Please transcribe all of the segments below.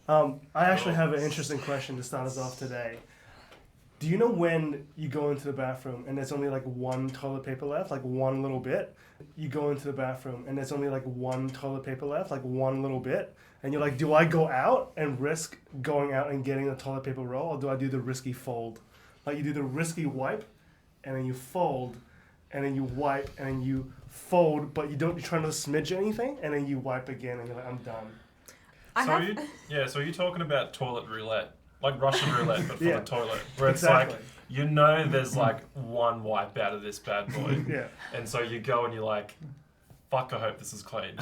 I actually have an interesting question to start us off today. Do you know when you go into the bathroom and there's only like one toilet paper left, like one little bit? You go into the bathroom and there's only like one toilet paper left, like one little bit. And you're like, do I go out and risk going out and getting a toilet paper roll, or do I do the risky fold? Like you do the risky wipe and then you fold and then you wipe and then you fold, but you try not to smidge anything, and then you wipe again and you're like, I'm done. So you're talking about toilet roulette, like Russian roulette, but for the toilet, where it's Exactly. like, there's like one wipe out of this bad boy, Yeah. and so you go and you're like, fuck, I hope this is clean.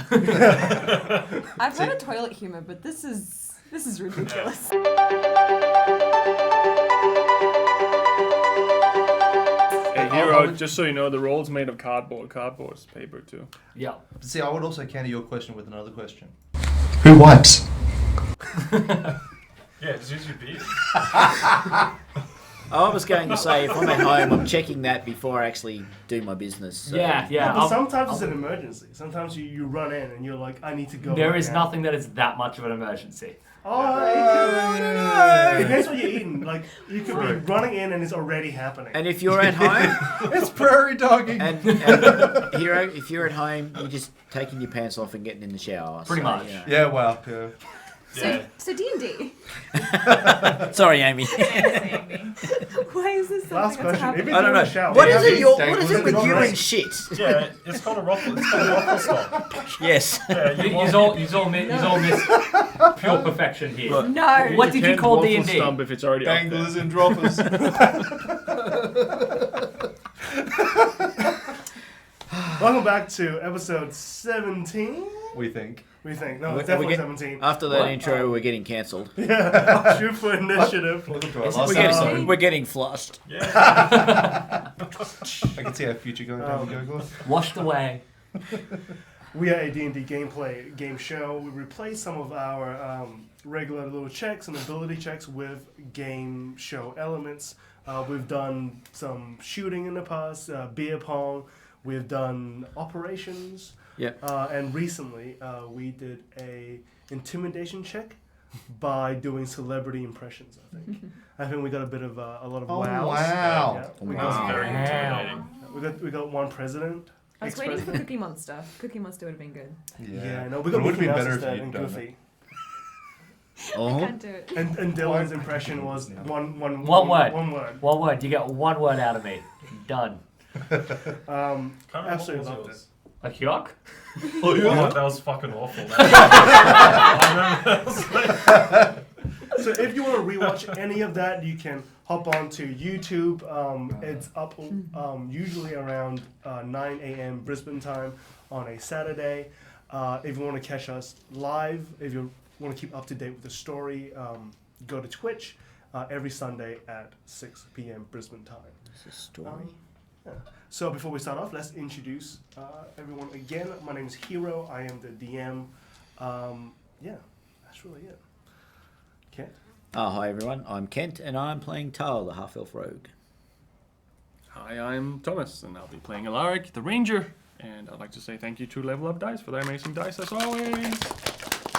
I've heard of toilet humor, but this is ridiculous. Hey, Hero, just so you know, the roll's made of cardboard. Cardboard's paper, too. Yeah. See, I would also counter your question with another question. Who wipes? Yeah, just use your beard. I was going to say, if I'm at home, I'm checking that before I actually do my business. So. Yeah. But sometimes it's an emergency. Sometimes you run in and you're like, I need to go. There is nothing that is that much of an emergency. It depends what you're eating. Like, you could be running in and it's already happening. And if you're at home... It's prairie dogging. And Hero, if you're at home, you're just taking your pants off and getting in the shower. Pretty much. You know. Yeah, well, yeah. So D&D. Sorry, Amy. Why is this Last something that's question. happening? I don't know. What is it with you and shit? Yeah, it's called a ruffle. It's called a ruffle stop. Yes. Yeah, You all miss pure perfection here. Look, No. What did you call D&D? Stump if it's already up there. Danglers and droppers. Welcome back to episode 17. We think. We think. No, it's definitely 17. After that intro, we're getting cancelled. Yeah. Shoot for initiative. Welcome to our last episode. We're getting flushed. Yeah. I can see our future going down the Google. Washed away. We are a D&D gameplay game show. We replace some of our regular little checks and ability checks with game show elements. We've done some shooting in the past, beer pong. We've done operations. Yeah. And recently, we did a intimidation check by doing celebrity impressions. I think we got a lot of wows. Wow. Yeah. Oh, That was very intimidating. We got one president. I was waiting for Cookie Monster. Cookie Monster would have been good. Yeah, I know. We got It would have Mickey been Mouse better if instead you'd and done Goofy. I can't do it. And Dylan's impression was one word. One word. You get one word out of me. Done. Absolutely loved it. A yuck? Oh, that was fucking awful. So if you want to rewatch any of that, you can hop onto YouTube. It's up usually around 9 a.m. Brisbane time on a Saturday. If you want to catch us live, if you want to keep up to date with the story, go to Twitch every Sunday at 6 p.m. Brisbane time. It's a story. Yeah. So before we start off, let's introduce everyone again. My name is Hero. I am the DM. Yeah, that's really it. Kent? Hi everyone, I'm Kent and I'm playing Tal, the half-elf rogue. Hi, I'm Thomas, and I'll be playing Alaric, the ranger. And I'd like to say thank you to Level Up Dice for their amazing dice, as always.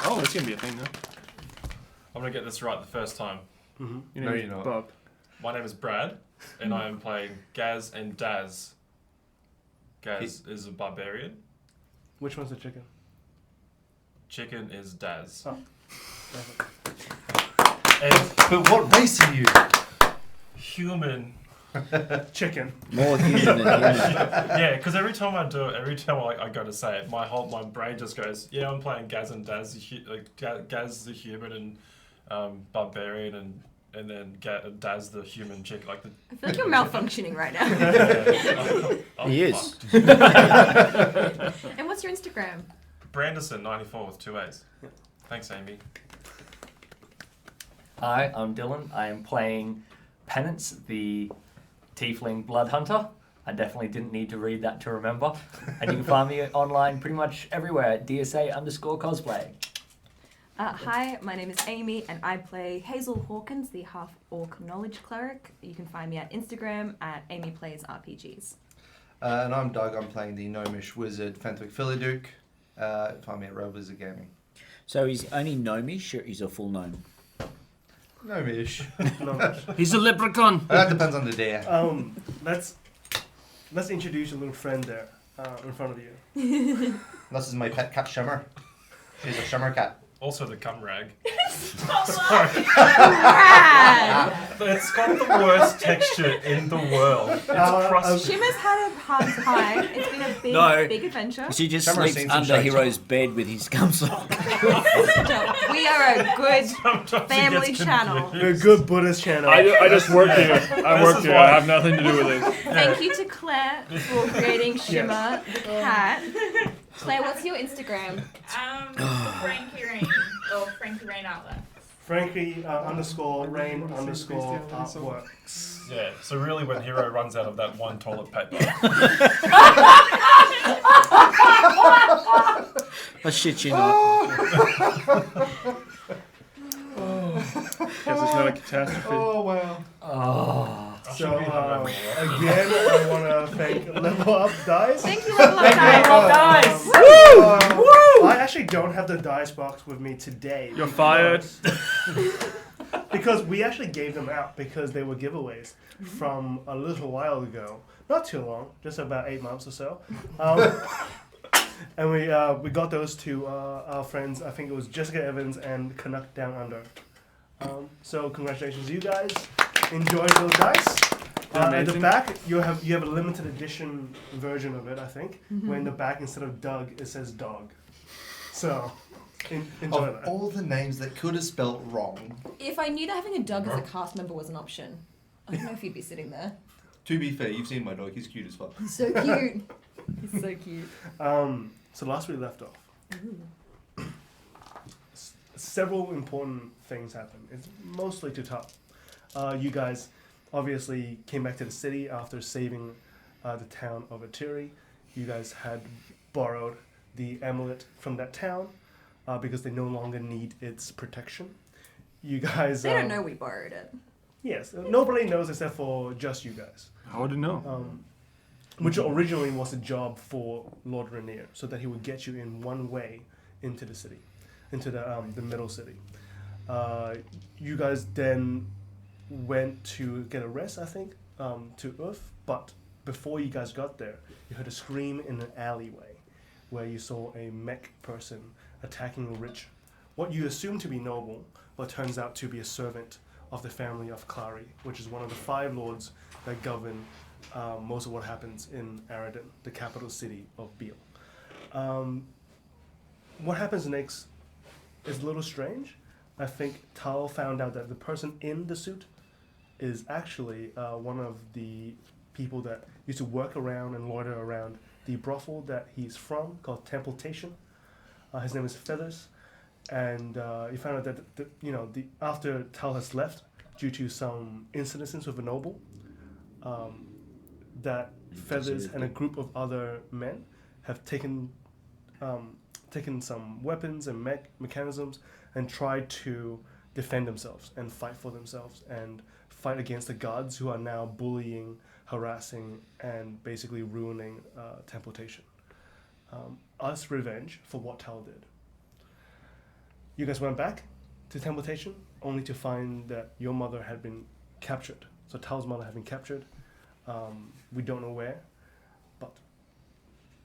Oh, that's going to be a thing, though. I'm going to get this right the first time. Mm-hmm. You know, you're not. Bob. My name is Brad, and I am playing Gaz and Daz. Gaz is a barbarian. Which one's the chicken? Chicken is Daz. Oh, perfect. And But what race are you? human. Chicken. More human than human. Yeah, because every time I do it, every time I go to say it, my brain just goes, yeah, I'm playing Gaz and Daz, Gaz the human and barbarian, and then Daz the human chick. Like I feel like you're malfunctioning right now. I'm He is. fucked. And what's your Instagram? Branderson94 with 2 A's. Thanks, Amy. Hi, I'm Dylan. I am playing Penance, the Tiefling Blood Hunter. I definitely didn't need to read that to remember. And you can find me online pretty much everywhere at DSA_cosplay. Hi, my name is Amy, and I play Hazel Hawkins, the half-orc knowledge cleric. You can find me at Instagram at AmyPlaysRPGs. And I'm Doug. I'm playing the gnomish wizard Fenthwick Philiduke. Find me at Red Wizard Gaming. So he's only gnomish, or he's a full gnome? No wish. No. He's a leprechaun. That depends on the day. Let's introduce your little friend there in front of you. This is my pet cat, Shimmer. She's a Shimmer cat. Also the cum rag. Rad! It's got the worst texture in the world. It's crusty. Shimmer's had a hard time. It's been a big, No. big adventure. She just Summer's sleeps seen some under shite. Hero's bed with his cum sock. We are a good Sometimes it family gets channel. confused. You're a good Buddhist channel. I just work here. I This work is here. why- I have nothing to do with this. Thank you to Claire for creating Shimmer, the cat. Claire, what's your Instagram? Frankie Rain or Frankie Rain Outlet. Frankie underscore Rain underscore artworks. Yeah, so really when Hero runs out of that one toilet paper, I shit you not. Guess it's not a catastrophe. Oh, wow. Oh. So again, I want to thank Level Up Dice. Thank you, Level Up Guys. I actually don't have the dice box with me today. You're fired. Because we actually gave them out because they were giveaways from a little while ago. Not too long, just about 8 months or so. And we got those to our friends. I think it was Jessica Evans and Canuck Down Under. So congratulations, you guys. Enjoy those dice. At the Amazing. back, you have a limited edition version of it, I think. Where in the back, instead of Doug, it says dog. So enjoy Of that. all the names that could have spelt wrong, If I knew that having a dog as a cast member was an option, I don't know if you'd be sitting there. to be fair, you've seen my dog. He's cute as fuck. He's so cute. He's so cute. So last we left off, several important things happened. It's mostly to top. You guys obviously came back to the city after saving the town of Aturi. You guys had borrowed the amulet from that town because they no longer need its protection. You guys... They don't know we borrowed it. Yes, nobody knows except for just you guys. How would you know? Which originally was a job for Lord Rainier, so that he would get you in one way into the city, into the middle city. You guys then went to get a rest, I think, to Earth, but before you guys got there, you heard a scream in an alleyway where you saw a mech person attacking a rich, what you assume to be noble, but turns out to be a servant of the family of Clary, which is one of the 5 lords that govern most of what happens in Aradin, the capital city of Beal. What happens next is a little strange. I think Tal found out that the person in the suit is actually one of the people that used to work around and loiter around the brothel that he's from, called Templetation. His name is Feathers. And he found out that after Tal has left, due to some incidences with a noble, that Feathers and a group of other men have taken some weapons and mechanisms and tried to defend themselves and fight for themselves and fight against the guards who are now bullying, harassing, and basically ruining Templetation. Us revenge for what Tal did. You guys went back to Templetation only to find that your mother had been captured. So Tal's mother had been captured. We don't know where, but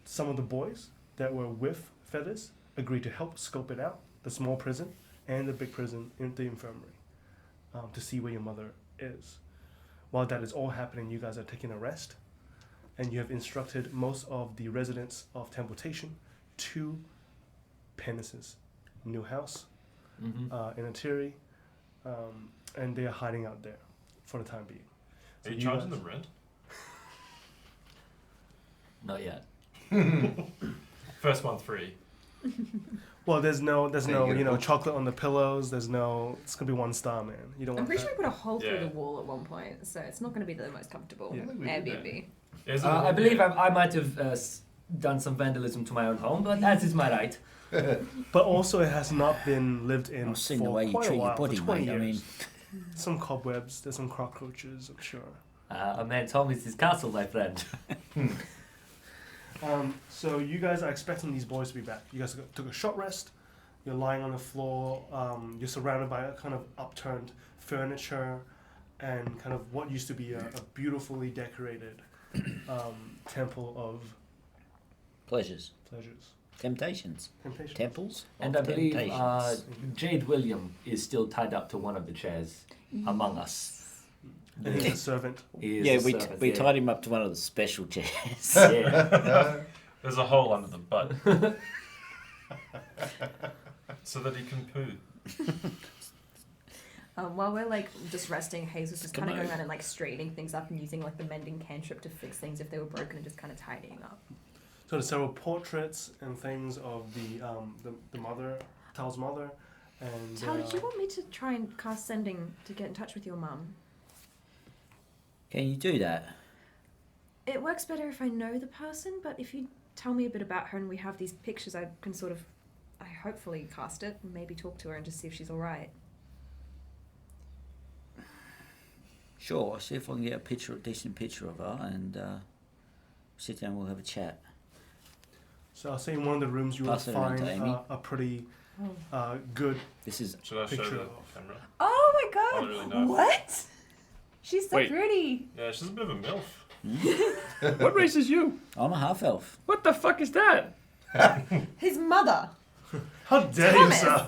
some of the boys that were with Feathers agreed to help scope it out, the small prison and the big prison in the infirmary, to see where your mother is. While that is all happening, you guys are taking a rest, and you have instructed most of the residents of Templetation to Pennis's new house in Atiri, and they are hiding out there for the time being. So are you charging the rent? Not yet. First month free. Well, there's no you get a book. chocolate on the pillows. It's gonna be 1 star, man. You don't I'm want pretty sure that. we put a hole through Yeah. the wall at one point, so it's not going to be the most comfortable Yeah. Airbnb. Is it I believe I might have done some vandalism to my own home, but that is my right. But also, it has not been lived in I've seen for the way you quite a treat your while, body, for 20 mate. I years. mean, Some cobwebs. There's some cockroaches. I'm sure. A man told me it's his castle, my friend. So you guys are expecting these boys to be back. You guys took a short rest, You're lying on the floor. You're surrounded by a kind of upturned furniture and kind of what used to be a beautifully decorated temple of Pleasures. Temptations. Temples. And of I believe temptations. Jade William is still tied up to one of the chairs among us. And he's a servant. He is Yeah, a we servant, we yeah. tied him up to one of the special chairs. Yeah. There's a hole under the butt. So that he can poo. While we're like just resting, Hazel's just Come kind of going on. around and like straightening things up and using like the mending cantrip to fix things if they were broken and just kind of tidying up. So there's several portraits and things of the mother, Tal's mother, and Tal, did you want me to try and cast sending to get in touch with your mum? Can you do that? It works better if I know the person, but if you tell me a bit about her and we have these pictures, I can sort of, I hopefully cast it and maybe talk to her and just see if she's all right. Sure, I'll see if I can get a decent picture of her, and sit down and we'll have a chat. so I'll say in one of the rooms you will Pass it around find to Amy. a pretty Oh. good This is Should I show Picture the of- camera? Oh my I don't really know. What? She's so Wait. pretty. Yeah, she's a bit of a MILF. What race is you? I'm a half elf. What the fuck is that? His mother. How dare Thomas! you, sir?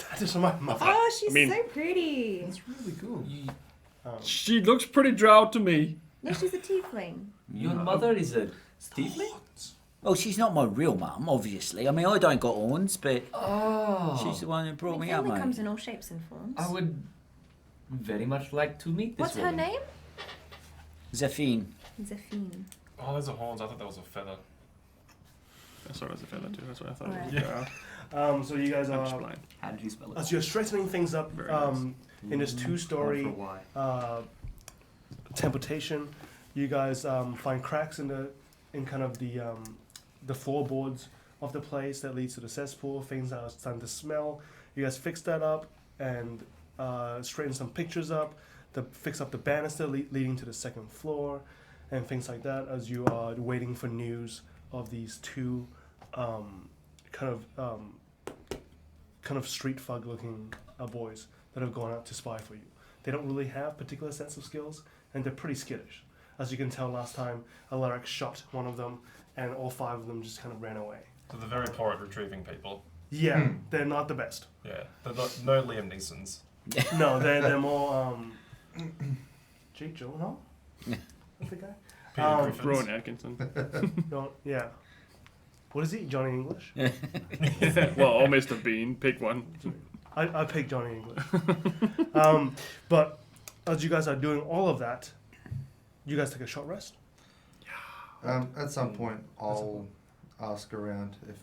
That is my mother. Oh, she's I mean- so pretty. That's really cool. She looks pretty drow to me. No, she's a tiefling. Your mother is a tiefling? Well, she's not my real mum, obviously. I mean, I don't got horns, but Oh. she's the one who brought me up, Family mate. comes in all shapes and forms. I would very much like to meet this What's her woman. name? Zephine. Zephine. Oh, there's a horns. I thought that was a feather. I saw it as a feather too. That's what I thought. Alright. It was. So you guys I'm just are, blind. How did you spell it? as you're straightening things up Very nice. in this two-story temptation, you guys find cracks in kind of the floorboards of the place that leads to the cesspool, things that are starting to smell. You guys fix that up and straighten some pictures up, fix up the banister leading to the second floor, and things like that as you are waiting for news of these two kind of street thug looking boys that have gone out to spy for you. They don't really have particular sets of skills, and they're pretty skittish. As you can tell, last time Alaric shot one of them, and all five of them just kind of ran away. So they're very poor at retrieving people. Yeah, they're not the best. Yeah, they're not, no Liam Neesons. No, they're more Jake Gyllenhaal. That's the guy. Peter Griffins. Rowan Atkinson. No, yeah. What is he? Johnny English. Well, almost have been. Pick one. I picked Johnny English. But as you guys are doing all of that, you guys take a short rest. At some point, I'll ask around if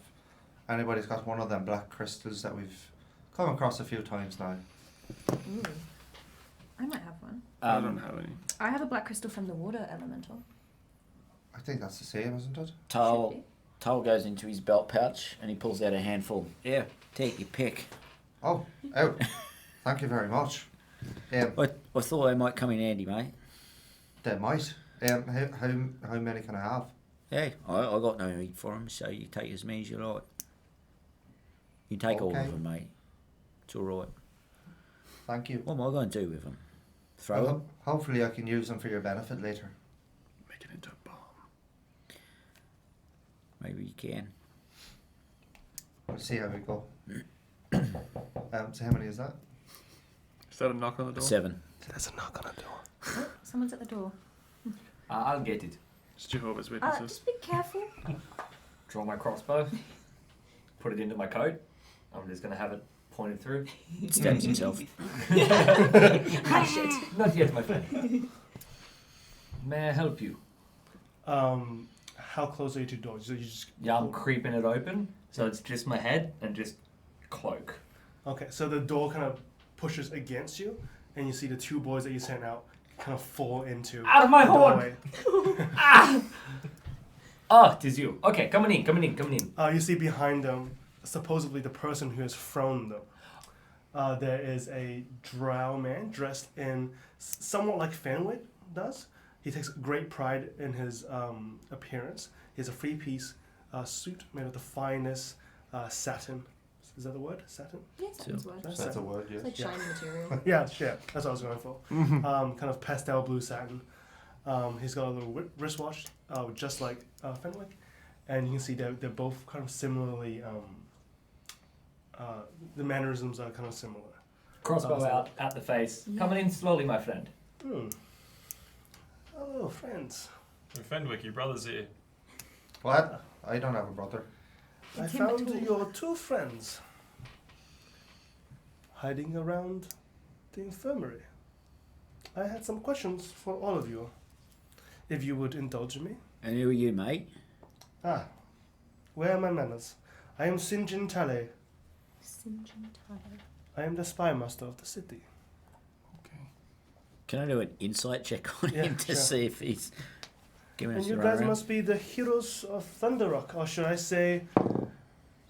anybody's got one of them black crystals that we've come across a few times now. Ooh. I might have one. I don't have any. I have a black crystal from the water elemental. I think that's the same, isn't it? Should Tal goes into his belt pouch and he pulls out a handful. Yeah, take your pick. Oh, thank you very much. I thought they might come in handy, mate. They might. How many can I have? Hey, I got no need for them, so you take as many as you like. You take all Okay. of them, mate. It's all right. Thank you. What am I going to do with them? Throw Well, them? hopefully I can use them for your benefit later. Make it into a bomb. Maybe you can. We'll see how we go. So how many is that? Is that a knock on the door? 7. There's a knock on the door. Oh, someone's at the door. I'll get it. It's Jehovah's Witnesses. Just be careful. Draw my crossbow. Put it into my coat. I'm just going to have it pointed through. Stabs himself. Hush it. Not yet, my friend. May I help you? How close are you to doors? So you just Yeah, I'm creeping it open, so it's just my head and just cloak. okay. So the door kind of pushes against you, and you see the two boys that you sent out kind of fall into Out of my the horn! doorway. Ah, it is you. Okay, coming in. You see behind them, supposedly the person who has thrown them. There is a drow man dressed in somewhat like Fenwit does. He takes great pride in his appearance. He has a three-piece suit made of the finest satin Is that the word? Satin? Yes, that's word. That's That's a satin. word, yes. It's like Yeah. shiny material. Yeah, that's what I was going for. Kind of pastel blue satin. He's got a little wristwatch, just like Fenwick, and you can see they're both kind of similarly. The mannerisms are kind of similar. Crossbow out the face. Coming in slowly, my friend. Hello, friends. Fenwick, your brother's here. What? I don't have a brother. I It's him at found all. your two friends hiding around the infirmary. I had some questions for all of you, if you would indulge me. And who are you, mate? Where are my manners? I am Sinjin Tale. I am the spy master of the city. Can I do an insight check on Yeah, him to sure. see if he's giving And us you the guys runaround? must be the heroes of Thunder Rock, or should I say,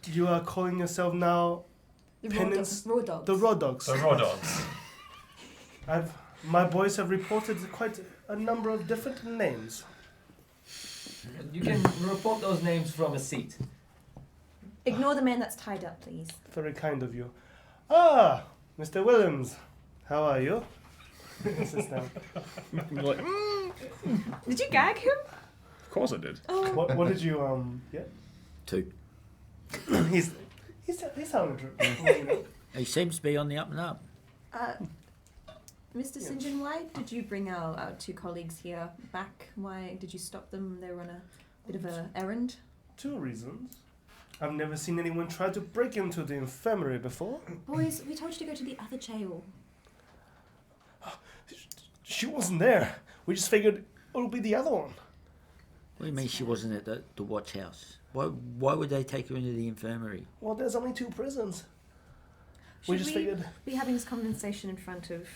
you are calling yourself now The Penance- raw dogs. the Raw Dogs. The raw dogs. My boys have reported quite a number of different names. You can report those names from a seat. Ignore the man that's tied up, please. Very kind of you. Mr. Williams, how are you? Sits down. Like, Did you gag him? of course I did. Oh. What did you get? 2. He's telling the truth. He seems to be on the up and up. Mr. St. John, why did you bring our two colleagues here back? Why did you stop them? They were on a bit of an errand. 2 reasons. I've never seen anyone try to break into the infirmary before. Boys, we told you to go to the other jail. She wasn't there. We just figured it'll be the other one. What do you mean she wasn't at the watch house? Why would they take her into the infirmary? Well, there's only 2 prisons. We Should just we figured. be having this conversation in front of...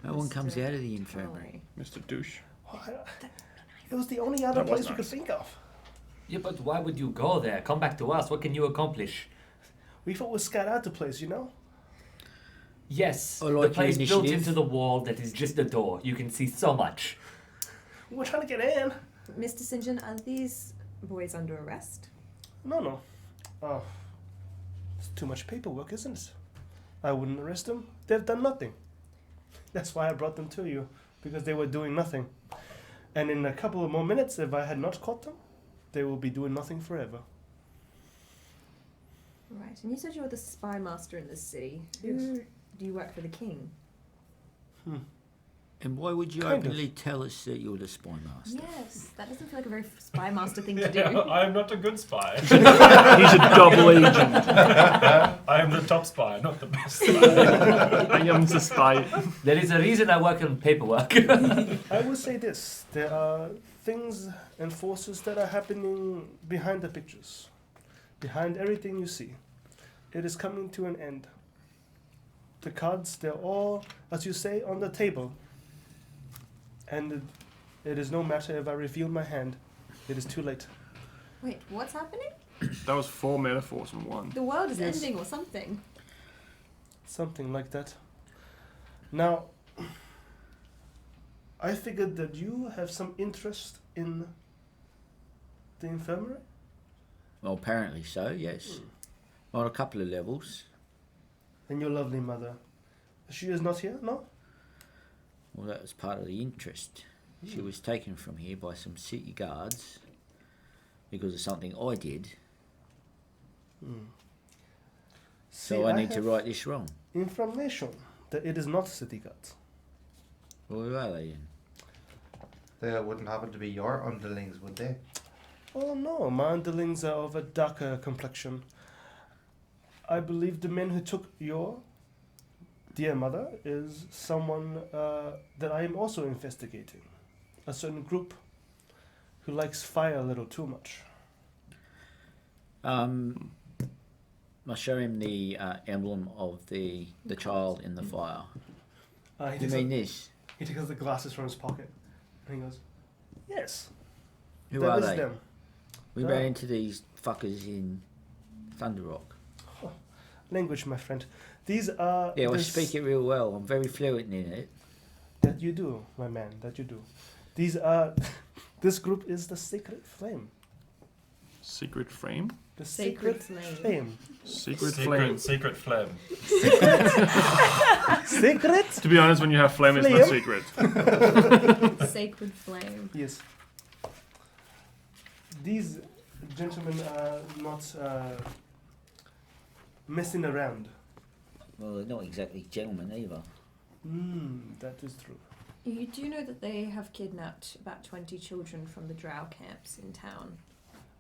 No one comes Mr. out of the infirmary. Mr. Douche. It was the only other That was place we could nice. think of. Yeah, but why would you go there? Come back to us. What can you accomplish? We thought we'd scout out the place, you know? Yes, I the like place your built initiative. into the wall that is just a door. You can see so much. We're trying to get in. Mr. St. John, are these boys under arrest? No. Oh, it's too much paperwork, isn't it? I wouldn't arrest them. They've done nothing. That's why I brought them to you, because they were doing nothing. And in a couple of more minutes, if I had not caught them, they will be doing nothing forever. Right, and you said you were the spy master in this city. Yes. Who do you work for the king? And why would you Kind of. openly tell us that you're the spy master? Yes, that doesn't feel like a very spy master thing to Yeah, do. I am not a good spy. He's a double agent. I am the top spy, not the best. I am the spy. There is a reason I work on paperwork. I will say this. There are things and forces that are happening behind the pictures. Behind everything you see. It is coming to an end. The cards, they're all, as you say, on the table. And it is no matter if I reveal my hand. It is too late. Wait, what's happening? That was 4 metaphors in one. The world is Yes. ending or something. Something like that. Now, I figured that you have some interest in the infirmary. Well, apparently so, yes. On a couple of levels. And your lovely mother. She is not here, no? Well, that was part of the interest. She was taken from here by some city guards because of something I did. So See, I need to have right this wrong. information that it is not city guards. Well, who are they then? They wouldn't happen to be your underlings, would they? Oh no, my underlings are of a darker complexion. I believe the men who took your dear mother is someone that I am also investigating. A certain group who likes fire a little too much. I'll show him the emblem of the child in the fire. He You mean this? He takes the glasses from his pocket and he goes, yes, Who that are is they? them. We Oh. ran into these fuckers in Thunder Rock. Language, my friend. These are... Yeah, I this- speak it real well. I'm very fluent in it. That you do, my man, that you do. These are... this group is the Sacred Flame. Secret frame? The Sacred secret flame. flame. Secret flame. Secret phlegm. Secret? To be honest, when you have phlegm, it's not Flame? secret. Sacred flame. Yes. These gentlemen are not messing around. Well, they're not exactly gentlemen either. That is true. You do know that they have kidnapped about 20 children from the drow camps in town.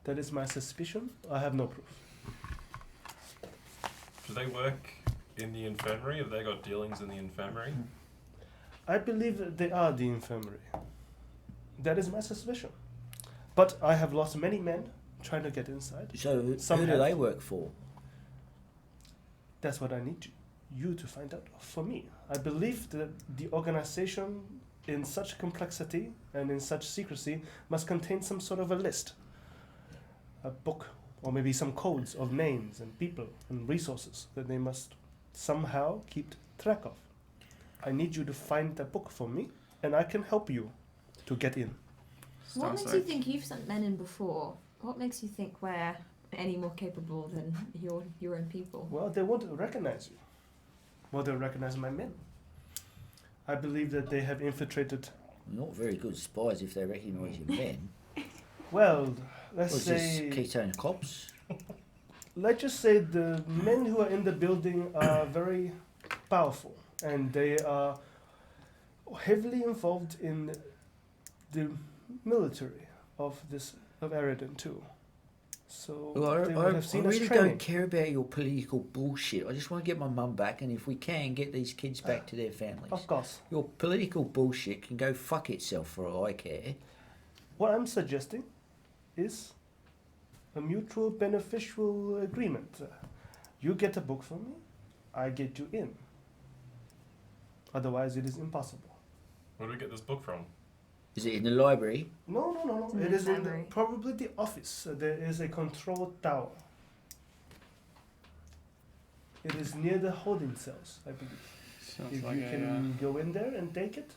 That is my suspicion. I have no proof. Do they work in the infirmary? Have they got dealings in the infirmary? I believe that they are the infirmary. That is my suspicion. But I have lost many men trying to get inside. So Some who do have. they work for? That's what I need you to find out for me. I believe that the organization in such complexity and in such secrecy must contain some sort of a list. A book, or maybe some codes of names and people and resources that they must somehow keep track of. I need you to find that book for me, and I can help you to get in. What Sounds makes like- you think you've sent men in before? What makes you think we're any more capable than your own people? Well, they won't recognize you. Well, they'll recognize my men. I believe that they have infiltrated. Not very good spies if they recognise your men. Well, let's What's this, say. ketone cops? Let's just say the men who are in the building are very powerful, and they are heavily involved in the military of Eridan too. So Well, they I would have seen us really training. don't care about your political bullshit. I just want to get my mum back, and if we can, get these kids back to their families. Of course. Your political bullshit can go fuck itself for all I care. What I'm suggesting is a mutual beneficial agreement. You get a book from me, I get you in. Otherwise, it is impossible. Where do we get this book from? Is it in the library? No. It's in It the is in infirmary. probably the office. There is a control tower. It is near the holding cells, I believe. Sounds If like you can go in there and take it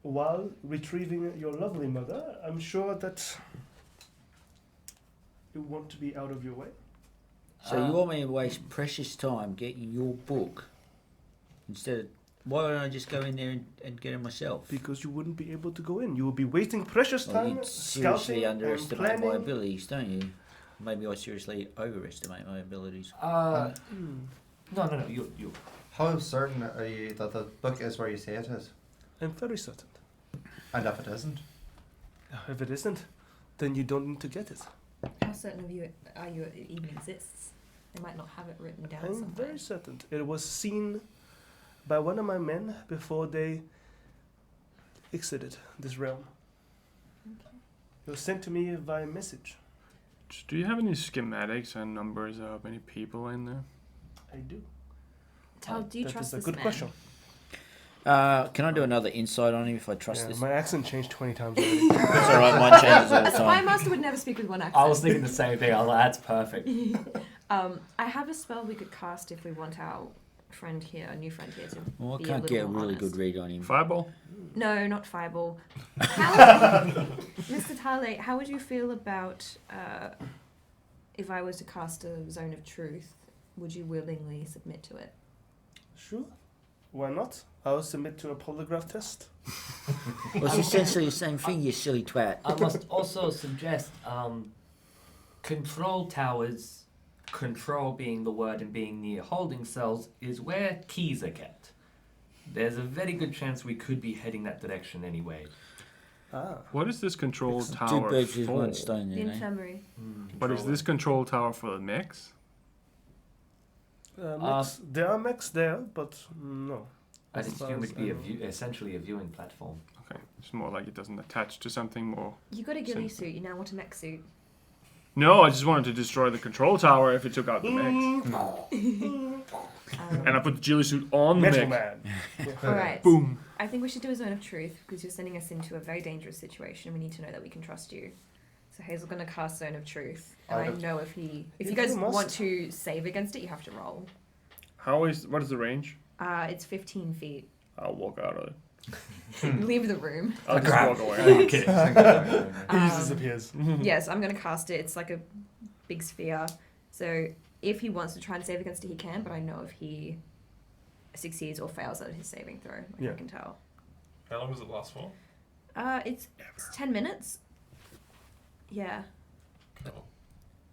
while retrieving your lovely mother, I'm sure that it won't be out of your way. So you want me to waste precious time getting your book instead of... Why don't I just go in there and get it myself? Because you wouldn't be able to go in. You will be wasting precious Well, time you scouting seriously and underestimate my planning. abilities, don't you? Maybe I seriously overestimate my abilities. No. You. How certain are you that the book is where you say it is? I'm very certain. And if it isn't? If it isn't, then you don't need to get it. How certain are you it even exists? They might not have it written down I'm somewhere. very certain. It was seen by one of my men before they exited this realm. It was sent to me via message. Do you have any schematics and numbers of any people in there? I do. How do you That trust is a this good man? question. Can I do another insight on him if I trust Yeah, this? my accent changed 20 times already. That's alright, mine changes all the A spy time. master would never speak with one accent. I was thinking the same thing. I was like, that's perfect. I have a spell we could cast if we want our friend here, a new friend here, to Well, I be can't a get a little more really honest. good read on him. Fireball? No, not Fireball. Mr. Tale, how would you feel about if I was to cast a Zone of Truth? Would you willingly submit to it? Sure. Why not? I will submit to a polygraph test. Well, it's essentially the same thing, you silly twat. I must also suggest control towers, control being the word and being near holding cells, is where keys are kept. There's a very good chance we could be heading that direction anyway. Ah. What is this control Two tower birds with for? one stone The then, eh? infirmary. But is this control tower for the mechs? Mechs, there are mechs there, but no. I As just far assume as it'd be I know. essentially a viewing platform. Okay, it's more like it doesn't attach to something more. You got a ghillie Simple. suit, you now want a mech suit. No, I just wanted to destroy the control tower if it took out the mechs. And I put the ghillie suit on the Metal mech. Man. Alright. Boom. I think we should do a Zone of Truth because you're sending us into a very dangerous situation. We need to know that we can trust you. So Hazel's going to cast Zone of Truth. And I know if you If guys you must. want to save against it, you have to roll. What is the range? It's 15 feet. I'll walk out of it. leave the room. I'll just walk away. Okay. He just disappears. Yes, I'm going to cast it. It's like a big sphere. So if he wants to try and save against it, he can, but I know if he succeeds or fails at his saving throw. Yeah. I can tell. How long does it last for? It's 10 minutes. Yeah. Cool.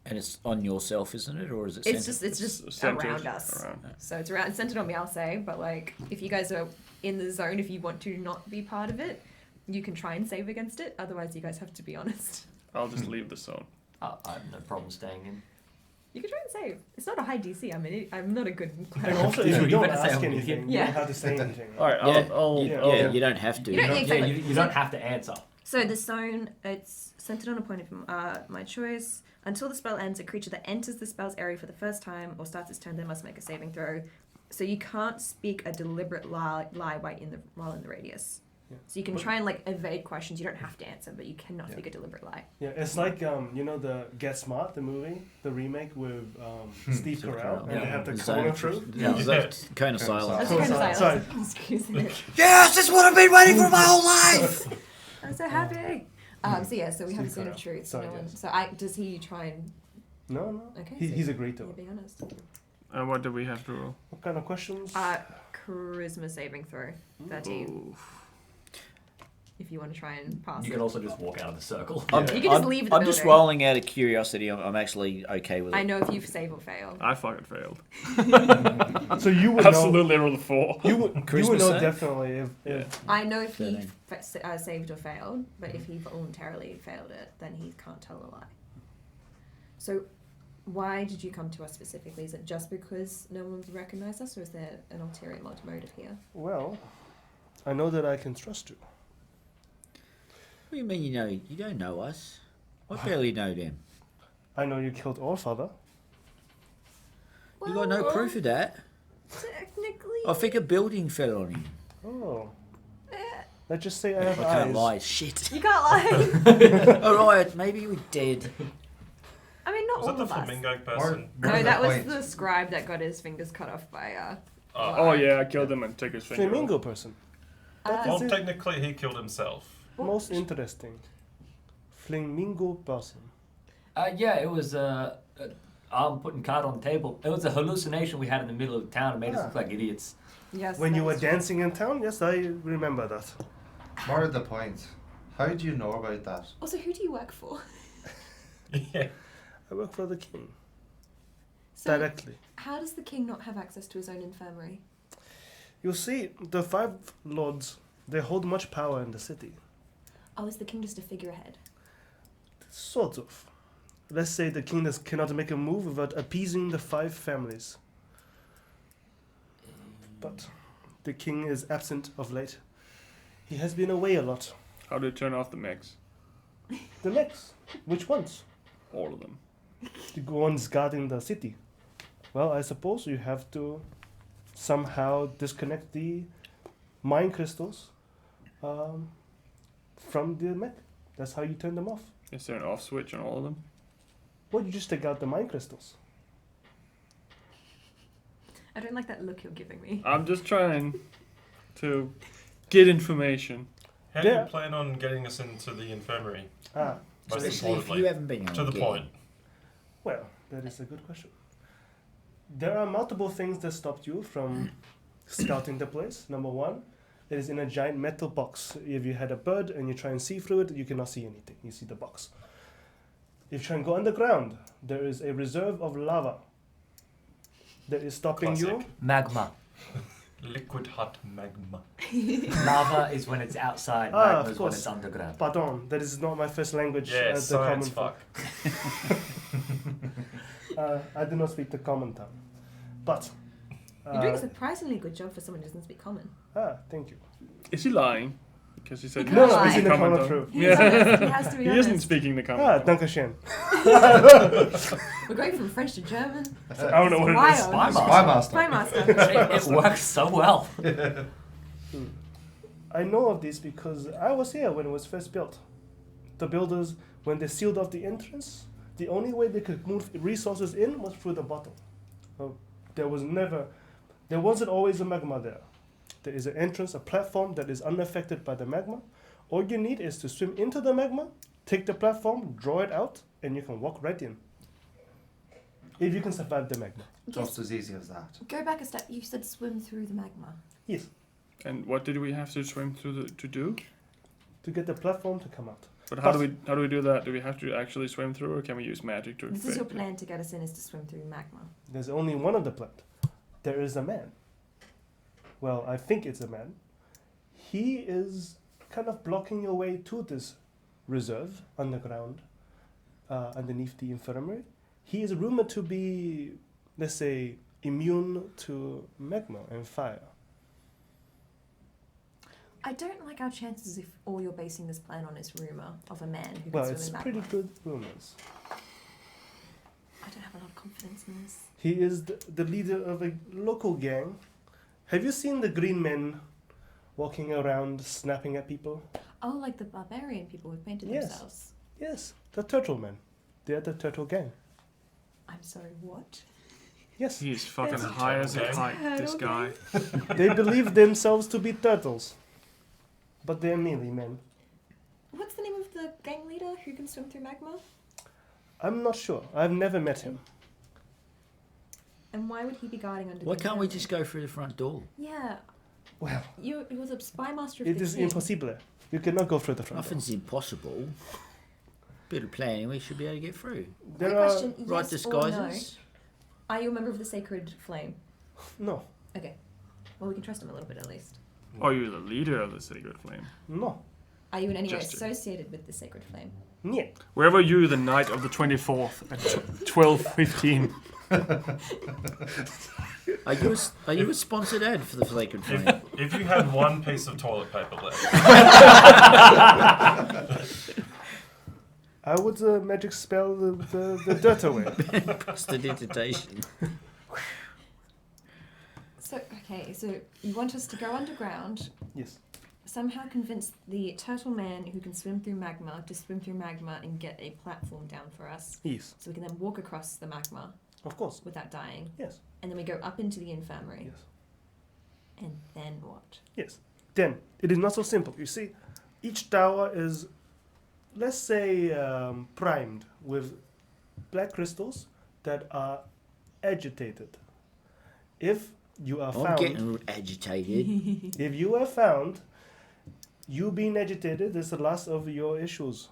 And it's on yourself, isn't it, or is it? It's just Centered around us. around. So it's around, centered on me, I'll say. But like, if you guys are in the zone, if you want to not be part of it, you can try and save against it. Otherwise, you guys have to be honest. I'll just leave the zone. I have no problem staying in. You can try and save. It's not a high DC. I'm not a good And player. also, You if you don't better say ask I'm anything, idiot. you Yeah. don't have to say anything. All right, Yeah, you don't have to. You don't- exactly. you don't have to answer. So the zone, it's centered on a point of my choice. Until the spell ends, a creature that enters the spell's area for the first time or starts its turn, they must make a saving throw. So you can't speak a deliberate lie while in the radius. Yeah. So you can try and like evade questions. You don't have to answer, but you cannot speak a deliberate lie. Yeah, it's like you know the Get Smart, the movie, the remake with Steve Carell, and they have the Zone corner of- through. Yeah, that's cone of silence. That's kind of Sorry. silence. Excuse me. Yes, that's what I've been waiting for my whole life. I'm so happy. So yeah, so we have a Steve zone of Carell. truth. Sorry, no one, yes. so does he try and? No. Okay. He's agreed to You're it. being honest. What do we have to roll? What kind of questions? Charisma saving throw. 13. Ooh. If you want to try and pass You it. can also just walk out of the circle. I'm, You can just leave the I'm just building. rolling out of curiosity. I'm actually okay with it. I know if you save or fail. I fucking failed. So you would know. Absolutely rolled a 4. You would Charisma know save? definitely if I know if he 13. saved or failed, but if he voluntarily failed it, then he can't tell a lie. So, why did you come to us specifically? Is it just because no one would recognize us, or is there an ulterior motive here? well, I know that I can trust you. What do you mean you don't know us? I barely know them. I know you killed our father. You got no proof of that. Technically. I think a building fell on him. Oh. Eh, Let's just say I have I eyes. can't lie. Shit. you can't lie. Alright, maybe we're dead. I mean, not Was all that the of us. flamingo person? No, that was the scribe that got his fingers cut off by Oh yeah, I killed him and took his finger. Flamingo person. Well, Is it- technically, he killed himself. Most interesting. Flamingo person. Yeah, it was arm putting card on the table. It was a hallucination we had in the middle of town. It made us look like idiots. Yes. When that you were is true. dancing in town, yes, I remember that. More of the point. How do you know about that? Also, who do you work for? Yeah. I work for the king. So, Directly. how does the king not have access to his own infirmary? You see, the 5 lords, they hold much power in the city. Oh, is the king just a figurehead? Sort of. Let's say the king cannot make a move without appeasing the 5 families. But the king is absent of late. He has been away a lot. How do you turn off the mechs? The mechs? Which ones? All of them. The ones guarding the city. Well, I suppose you have to somehow disconnect the mind crystals from the mech. That's how you turn them off. Is there an off switch on all of them? Well, you just take out the mind crystals. I don't like that look you're giving me. I'm just trying to get information. How do Yeah. you plan on getting us into the infirmary? Ah, Most Especially if importantly, you haven't been to able the get point. well, that is a good question. There are multiple things that stopped you from scouting the place. Number 1, it is in a giant metal box. If you had a bird and you try and see through it, you cannot see anything. You see the box. If you try and go underground, there is a reserve of lava that is stopping you. Classic. Magma. Liquid hot magma. Lava is when it's outside. Ah, Magma of is when course. it's underground. Pardon, that is not my first language. Yeah, the science common fuck. I do not speak the common tongue. But. You're doing a surprisingly good job for someone who doesn't speak common. Thank you. Is he lying? Because he said He he can't No, lie. it's in the common common tongue. truth. He's honest. He has to be He honest. isn't speaking the common tongue. Danke schön. We're going from French to German. I don't know what it is. Wild. Spy master. Spy master. It works so well. I know of this because I was here when it was first built. The builders, when they sealed off the entrance, the only way they could move resources in was through the bottom. There wasn't always a magma there. There is an entrance, a platform that is unaffected by the magma. All you need is to swim into the magma, take the platform, draw it out, and you can walk right in. If you can survive the magma. Just as easy as that. Go back a step. You said swim through the magma. Yes, And what did we have to swim through to do? to get the platform to come out. But how do we do that? Do we have to actually swim through, or can we use magic to? This is your create it? plan to get us in, is to swim through magma. There's only one of the plant. There is a man. Well, I think it's a man. He is kind of blocking your way to this reserve underground, underneath the infirmary. He is rumored to be, let's say, immune to magma and fire. I don't like our chances if all you're basing this plan on is rumor of a man who Well, can it's swim in pretty magma. good rumors. I don't have a lot of confidence in this. He is the leader of a local gang. Have you seen the green men walking around snapping at people? Oh, like the barbarian people who painted Yes. themselves. Yes, the turtle men. They are the turtle gang. I'm sorry, what? Yes, He's fucking It's a high as a turtle kite, this guy. they believe themselves to be turtles, but they're merely men. What's the name of the gang leader who can swim through magma? I'm not sure. I've never met him. And why would he be guarding under Why the can't we infirmary? just go through the front door? Yeah, Well, you're the spy master of it the is king. impossible. You cannot go through the front door. Nothing's impossible. Bit of planning, we should be able to get through. There Quick are question, Right yes or no? disguises. Are you a member of the Sacred Flame? no, Okay. Well, we can trust him a little bit at least. Are you the leader of the Sacred Flame? no, Are you in any way Just to- associated with the Sacred Flame? yeah. Where were you the night of the 24th at 12:15? Are you a sponsored ad for the Sacred Flame? If you had one piece of toilet paper left, I would magic spell the dirt away. Prestidigitation. So, okay, so you want us to go underground, Yes, somehow convince the turtle man who can swim through magma to swim through magma and get a platform down for us, yes, so we can then walk across the magma of course. without dying, Yes, and then we go up into the infirmary, yes, and then what? yes. Then it is not so simple. You see, each tower is, let's say, primed with black crystals that are agitated. If you are I'm found, getting agitated. if you are found, you being agitated is the last of your issues.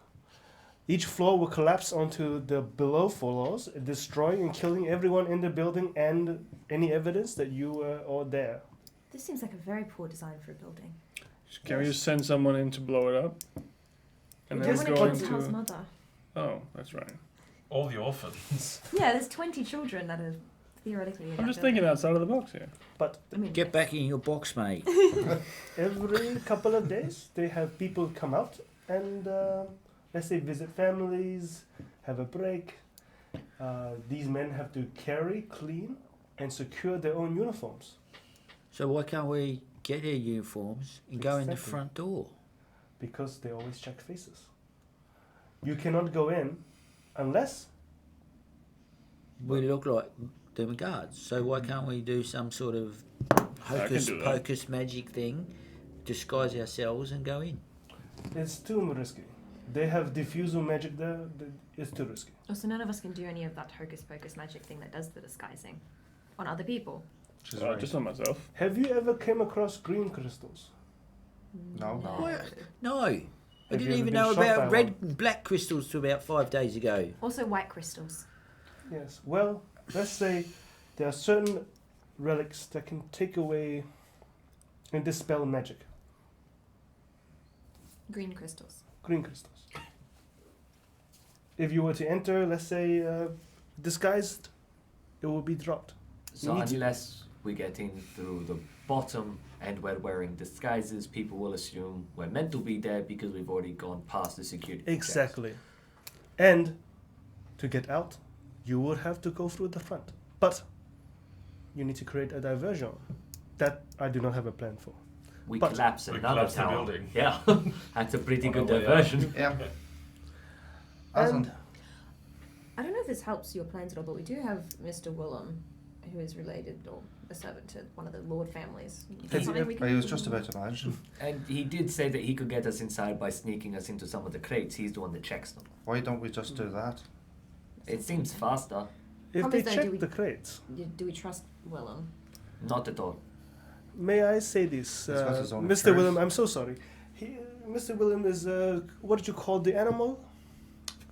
Each floor will collapse onto the below floors, destroying and killing everyone in the building and any evidence that you were all there. This seems like a very poor design for a building. Can we just send someone in to blow it up? And We then don't go want to kill Tal's into. mother. Oh, that's right. all the orphans. Yeah, there's 20 children that are theoretically in I'm that just building. thinking outside of the box here. But I mean, Get back in your box, mate. every couple of days, they have people come out and, let's say, visit families, have a break. These men have to carry, clean, and secure their own uniforms. So why can't we get our uniforms and go in the Exactly. front door? Because they always check faces. You cannot go in unless We look like them guards. So why can't we do some sort of hocus do that. pocus magic thing, disguise ourselves and go in? it's too risky. They have diffusal magic there. It's too risky. Oh, so none of us can do any of that hocus pocus magic thing that does the disguising on other people. Which is very Just on myself. Have you ever came across green crystals? No. What? No. I Have you didn't ever even been know shot by about red one? and black crystals till about 5 days ago. Also, white crystals. Yes. Well, let's say there are certain relics that can take away and dispel magic. Green crystals. Green crystals. If you were to enter, let's say, disguised, it will be dropped. So Need to- unless we get in through the bottom and we're wearing disguises, people will assume we're meant to be there because we've already gone past the security checks. Exactly. And to get out, you would have to go through the front. But you need to create a diversion. That I do not have a plan for. We But- collapse We another collapse the tower. building. Yeah, that's a pretty On good the way out. diversion. Yeah. And I don't know if this helps your plans at all, but we do have Mr. Willem who is related or a servant to one of the lord families. Is He- that something we can I was just about to mention. And he did say that he could get us inside by sneaking us into some of the crates. He's the one that checks them. Why don't we just do that? It seems faster. If Problem they is though, check do we- the crates, Do we trust Willem? Not at all. may I say this, He's got his own Mr. affairs. Willem? I'm so sorry. Mr. Willem is what did you call the animal?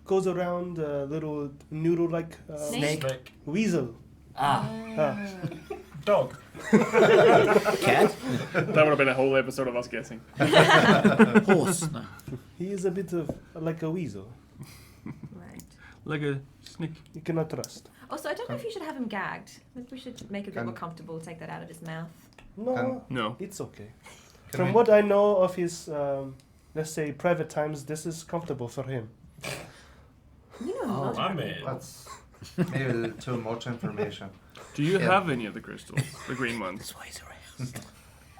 Goes around a little noodle-like Snake. Snake. weasel. Ah, Dog. Cat? That would have been a whole episode of us guessing. Horse? No. He is a bit of like a weasel. Right. Like a snake. You cannot trust. Also, I don't know if you should have him gagged. Maybe we should make it a bit Can- more comfortable, take that out of his mouth. No, No. it's okay. Can From we- what I know of his, let's say, private times, this is comfortable for him. You know, Oh, a lot I about mean- people. That's maybe a little too much information. Do you Yeah. have any of the crystals? The green ones? That's why he's around.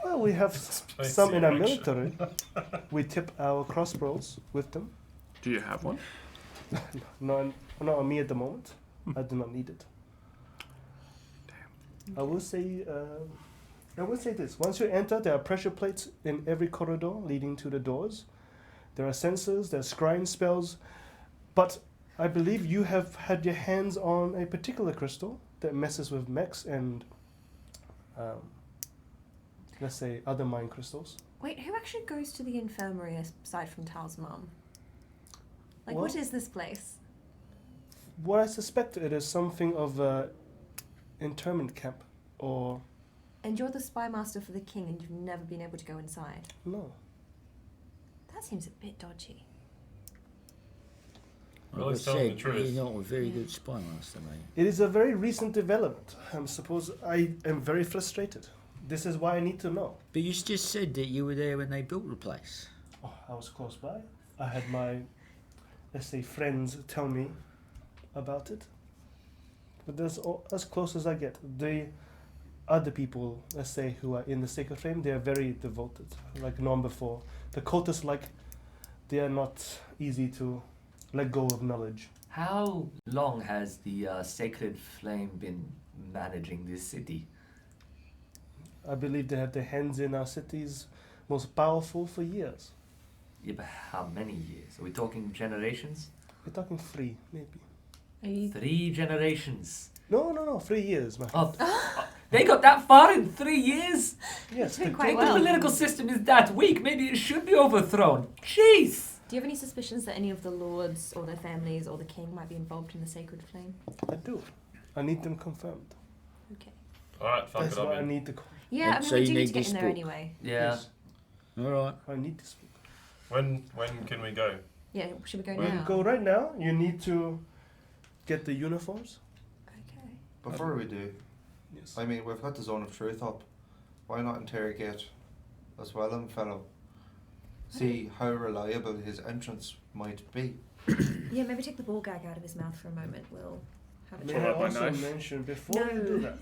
Well, we have place some the in our erection. military. We tip our crossbows with them. Do you have one? Not on me at the moment. I do not need it. I will say this. Once you enter, there are pressure plates in every corridor leading to the doors. There are sensors, there are scrying spells. But I believe you have had your hands on a particular crystal that messes with mechs and, let's say, other mind crystals. Wait, who actually goes to the infirmary aside from Tal's mum? Like, what Well- is this place? What I suspect it is something of a internment camp, or And you're the spy master for the king, and you've never been able to go inside. no. That seems a bit dodgy. Well, Like I he's telling said, the truth. you're not a very good spy master, mate. It is a very recent development. I suppose I am very frustrated. This is why I need to know. But you just said that you were there when they built the place. Oh, I was close by. I had my, let's say, friends tell me about it. But that's as close as I get. The other people, let's say, who are in the sacred flame, they are very devoted, like known before. The cultists, they are not easy to let go of knowledge. how long has the Sacred Flame been managing this city? I believe they have their hands in our city's most powerful for years. Yeah, but how many years? Are we talking generations? We're talking 3, maybe. Are you 3 generations. No, 3 years, my friend. Oh, they got that far in 3 years? Yes, doing the quite The well. political system is that weak. Maybe it should be overthrown. Jeez! Do you have any suspicions that any of the lords or their families or the king might be involved in the sacred flame? I do. I need them confirmed. Okay. Alright, fuck That's it, why I I'm in. need the. Yeah, And I mean, so we you do need need to get this in there book. anyway. Yeah. Yes, All right. I need this book. When can we go? Yeah, should we go Well, now? Go right now. You need to get the uniforms. Okay. Before we do, Yes. I mean, we've got the zone of truth up. Why not interrogate as well, fellow? See how reliable his entrance might be. Yeah, maybe take the ball gag out of his mouth for a moment. We'll have a May Pull I chat. out my also knife. mention before you do that,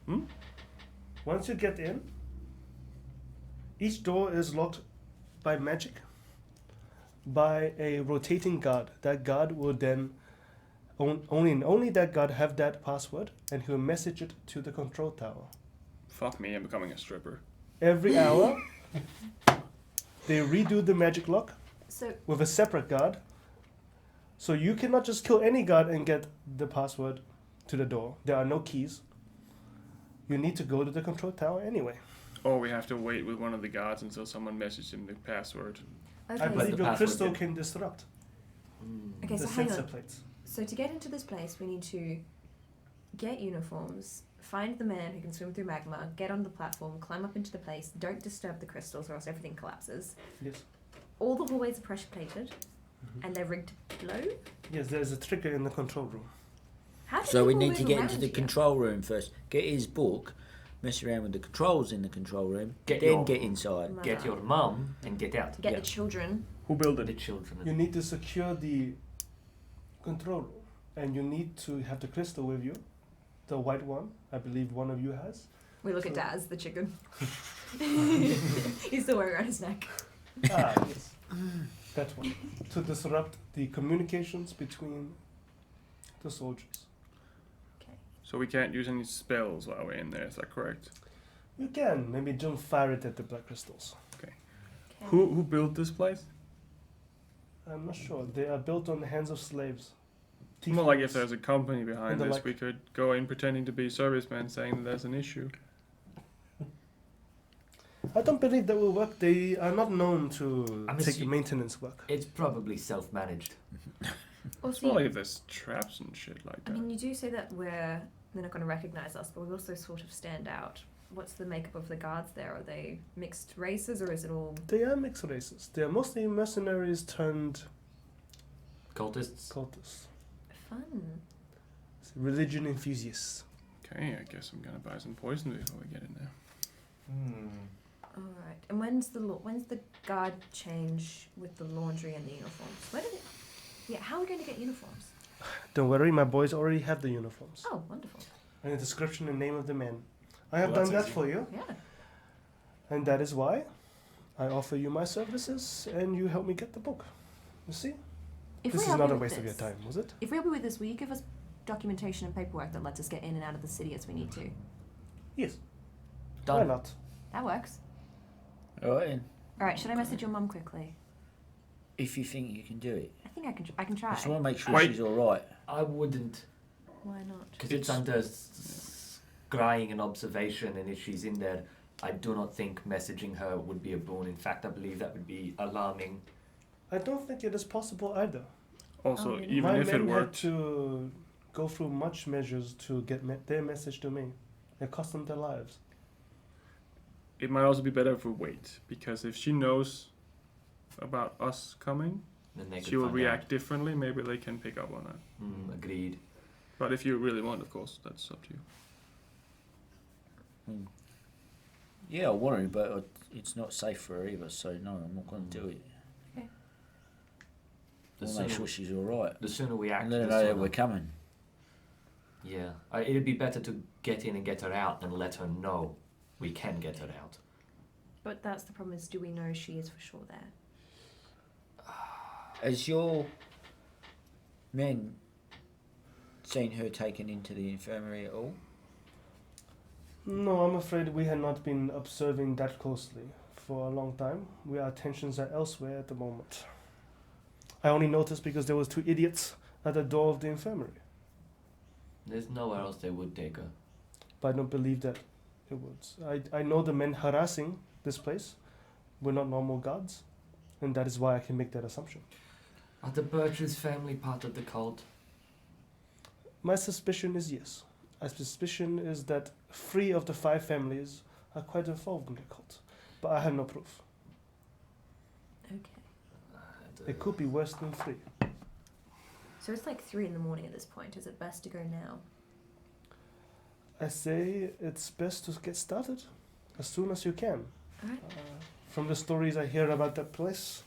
Mm. once you get in, each door is locked by magic by a rotating guard. That guard will then only that guard have that password, and he'll message it to the control tower. Fuck me, I'm becoming a stripper. Every hour, they redo the magic lock So, with a separate guard. So you cannot just kill any guard and get the password to the door. There are no keys. You need to go to the control tower anyway. Or we have to wait with one of the guards until someone messages him the password. I okay. believe the your password crystal get- can disrupt Okay, the so hang sensor on. plates. So to get into this place, we need to get uniforms, find the man who can swim through magma, get on the platform, climb up into the place. Don't disturb the crystals, or else everything collapses. Yes. All the hallways are pressure plated, and they're rigged to blow. Yes, there's a trigger in the control room. How do So we people need to move get into around the here? control room first. Get his book, mess around with the controls in the control room, Get then your- get inside. Get your mum and get out. To get Yeah. the children. Who built The it? children. You need to secure the control room, and you need to have the crystal with you, the white one. I believe one of you has. We look at So- Daz, the chicken. He's still wearing around his neck. Ah, yes, that one, to disrupt the communications between the soldiers. Okay. So we can't use any spells while we're in there, is that correct? You can maybe don't fire it at the black crystals. Okay. Who built this place? I'm not sure. They are built on the hands of slaves. More like if Tieflings. there's a company behind And the this, like- we could go in pretending to be servicemen saying that there's an issue. I don't believe that will work. They are not known to I'm take assu- maintenance work. It's probably self-managed. It's more like if there's traps and shit like I that. mean, you do say that they're not going to recognize us, but we also sort of stand out. What's the makeup of the guards there? Are they mixed races, or is it all? They are mixed races. They are mostly mercenaries turned Cultists. cultists. Fun. Religion enthusiasts. Okay, I guess I'm gonna buy some poison before we get in there. All right. And when's the guard change with the laundry and the uniforms? When did it? Yeah. How are we going to get uniforms? Don't worry, my boys already have the uniforms. Oh, wonderful. And a description and name of the men. I have Well, done that's that easy. for you. Yeah. And that is why I offer you my services and you help me get the book. You see? If This we is help not you a with waste of your this- time, was it? If we help you with this, will you give us documentation and paperwork that lets us get in and out of the city as we need to? Yes. Done. Why not? That works. Alright, and All right. Should I message your mum quickly? if you think you can do it. I think I can try. I just want to make sure Wait. she's alright. I wouldn't, Why not? because it's under scrying and observation, and if she's in there, I do not think messaging her would be a boon. In fact, I believe that would be alarming. I don't think it is possible either. Also, Oh, really? even my if men it had worked, to go through much measures to get their message to me. It cost them their lives. it might also be better if we wait, because if she knows about us coming, Then they could she will find react differently. Maybe they can pick up on that. out. Agreed. But if you really want, of course, that's up to you. Yeah, I want to, but it's not safe for her either, so no, I'm not going to do it. The I'll make sooner, sure she's alright. the sooner we act, And let her the know that sooner. we're coming. Yeah, it'd be better to get in and get her out than let her know we can get her out. But that's the problem. Is do we know she is for sure there? Has your men seen her taken into the infirmary at all? No, I'm afraid we had not been observing that closely for a long time. Our attentions are elsewhere at the moment. I only noticed because there was 2 idiots at the door of the infirmary. There's nowhere else they would take her. But I don't believe that it would. I know the men harassing this place were not normal guards, and that is why I can make that assumption. Are the Birch's family part of the cult? My suspicion is yes. My suspicion is that 3 of the 5 families are quite involved in the cult, but I have no proof. Okay. It could be worse than 3. So it's like 3 in the morning at this point. Is it best to go now? I say it's best to get started as soon as you can. Alright. From the stories I hear about that place,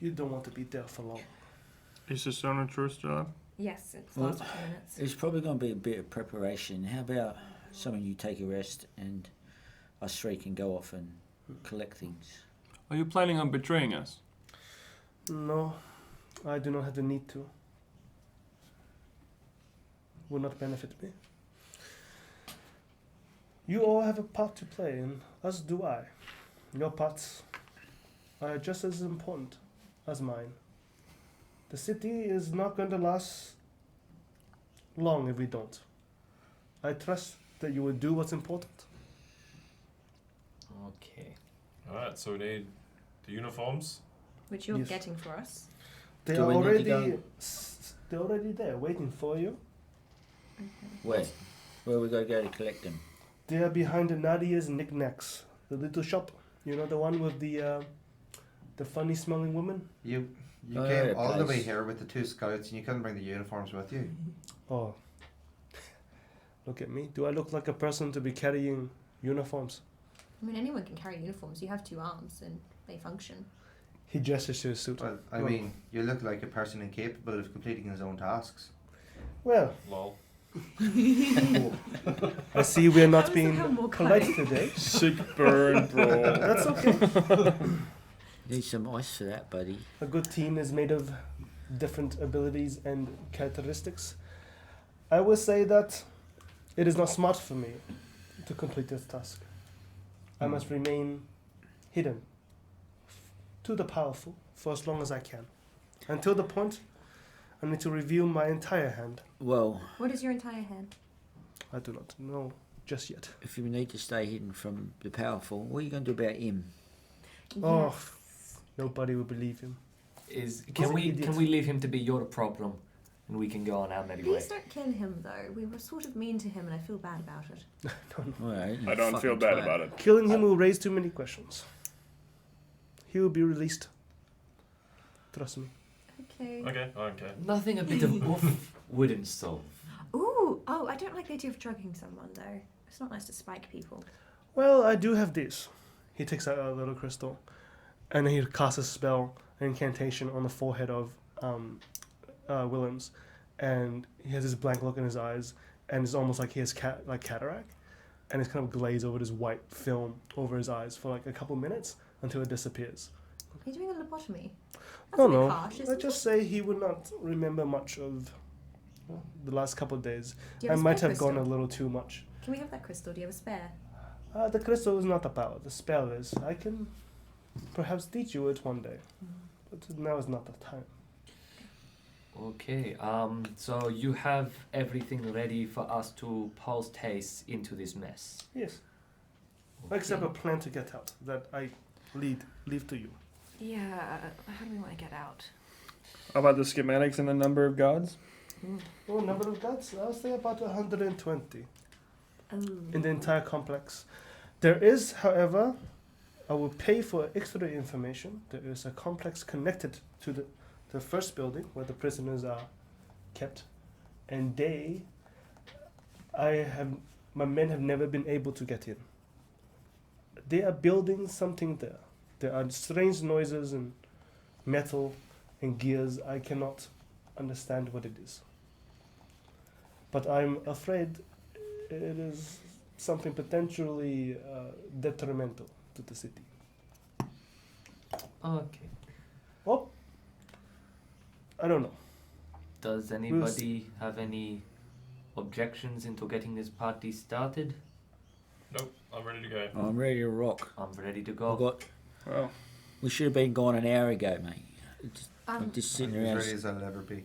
you don't want to be there for long. Is the sonar true still up? Yes, it's Well, last 2 minutes. It's probably going to be a bit of preparation. How about some of you take a rest and us 3 can go off and collect things? Are you planning on betraying us? No, I do not have the need to. Will not benefit me. You all have a part to play, and as do I. Your parts are just as important as mine. The city is not going to last long if we don't. I trust that you will do what's important. Okay. Alright, so we need the uniforms. Which you're Yes. getting for us. They Do are we need to already, go- they're already there, waiting for you. Where? Where we got to go to collect them? They are behind the Nadia's knickknacks, the little shop. You know the one with the funny smelling woman. You Oh, came yeah, all the way place. here with the 2 scouts and you couldn't bring the uniforms with you. Oh, look at me. Do I look like a person to be carrying uniforms? I mean, anyone can carry uniforms. You have 2 arms and they function. He gestures to his suit. Well, I Well- mean, you look like a person incapable of completing his own tasks. Well, Lol. I see we're How not is it being how more polite kind? today. Sick burn, bro. That's okay. Need some ice for that, buddy. A good team is made of different abilities and characteristics. I will say that it is not smart for me to complete this task. I must remain hidden to the powerful for as long as I can. Until the point I need to reveal my entire hand. Well, What is your entire hand? I do not know just yet. if you need to stay hidden from the powerful, what are you going to do about him? Oh. Yes. Nobody will believe him. Can an we idiot. leave him to be your problem, and we can go on our merry way? Please don't kill him, though. We were sort of mean to him, and I feel bad about it. Alright, you I don't feel fucking bad twat. about it. Killing him will raise too many questions. He will be released. Trust me. Okay. Okay. Nothing a bit of oof wouldn't solve. Ooh. Oh, I don't like the idea of drugging someone, though. It's not nice to spike people. Well, I do have this. He takes out a little crystal, and he casts a spell, an incantation on the forehead of Willems, and he has this blank look in his eyes, and it's almost like he has cataract, and it's kind of glazed over this white film over his eyes for like a couple minutes until it disappears. Are you doing a lobotomy? That's No, a bit no. harsh, isn't Let's just say he would not remember much of the last couple of days. Do you I have a might spare have gone a crystal? little too much. Can we have that crystal? Do you have a spare? The crystal is not the power. The spell is. I can perhaps teach you it one day, but now is not the time. Okay. So you have everything ready for us to post haste into this mess. Yes. Except a plan to get out that I leave to you. Yeah. How do we want to get out? How about the schematics and the number of gods? Oh, number of gods? I'll say about 120 Oh. in the entire complex. There is, however, I will pay for extra information. There is a complex connected to the first building where the prisoners are kept, and my men have never been able to get in. They are building something there. There are strange noises and metal and gears. I cannot understand what it is. But I'm afraid it is something potentially detrimental to the city. Okay. Oh, I don't know. Does anybody have any objections into getting this party started? Nope. I'm ready to go. I'm ready to rock. I'm ready to I've go. got. Well, We should have been gone an hour ago, mate. I'm just As sitting around. ready as I'll ever be.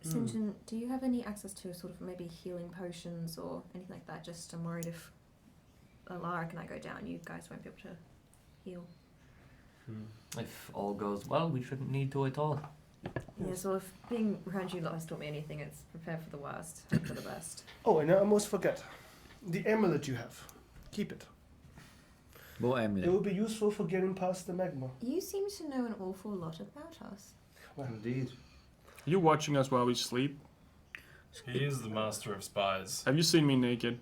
St. John, do you have any access to sort of maybe healing potions or anything like that? Just I'm worried if Alaric and I go down, you guys won't be able to heal. If all goes well, we shouldn't need to at all. Yeah, so if being around you lot has taught me anything, it's prepare for the worst, hope for the best. Oh, and I almost forget. The amulet you have. Keep it. What It amulet? will be useful for getting past the magma. You seem to know an awful lot about us. Indeed. you watching us while we sleep? He is the master of spies. Have you seen me naked?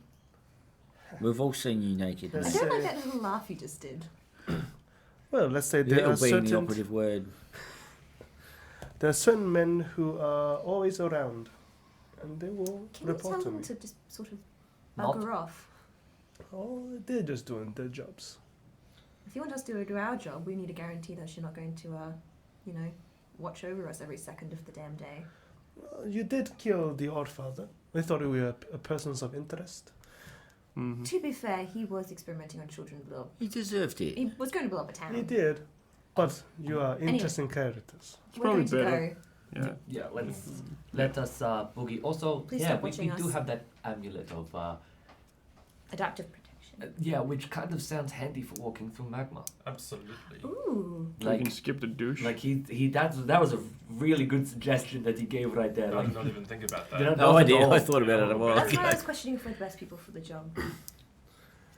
We've all seen you naked, Yes. I mate. don't like that little laugh you just did. Well, let's say there Little are being the certain operative word. men who are always around, and they will Can you report tell to them me. to just sort of Not- bugger off? Oh, they're just doing their jobs. If you want us to do our job, we need a guarantee that you're not going to, watch over us every second of the damn day. You did kill the odd father. We thought we were persons of interest. Mm-hmm. To be fair, he was experimenting on children blow. He deserved it. He was going to blow up a town. He did, but you are Anyway. interesting characters. We're probably going to better. go. Yeah. Yeah, let us boogie. Also, Please yeah, stop we watching do us. have that amulet of Adaptive protection. yeah, which kind of sounds handy for walking through magma. Absolutely. Ooh. You Like can skip the douche. like he that was a really good suggestion that he gave right there. I Like did not even think about that. you know, No, not I at did. all. I thought about it a while That's ago. why I was questioning if we're the best people for the job.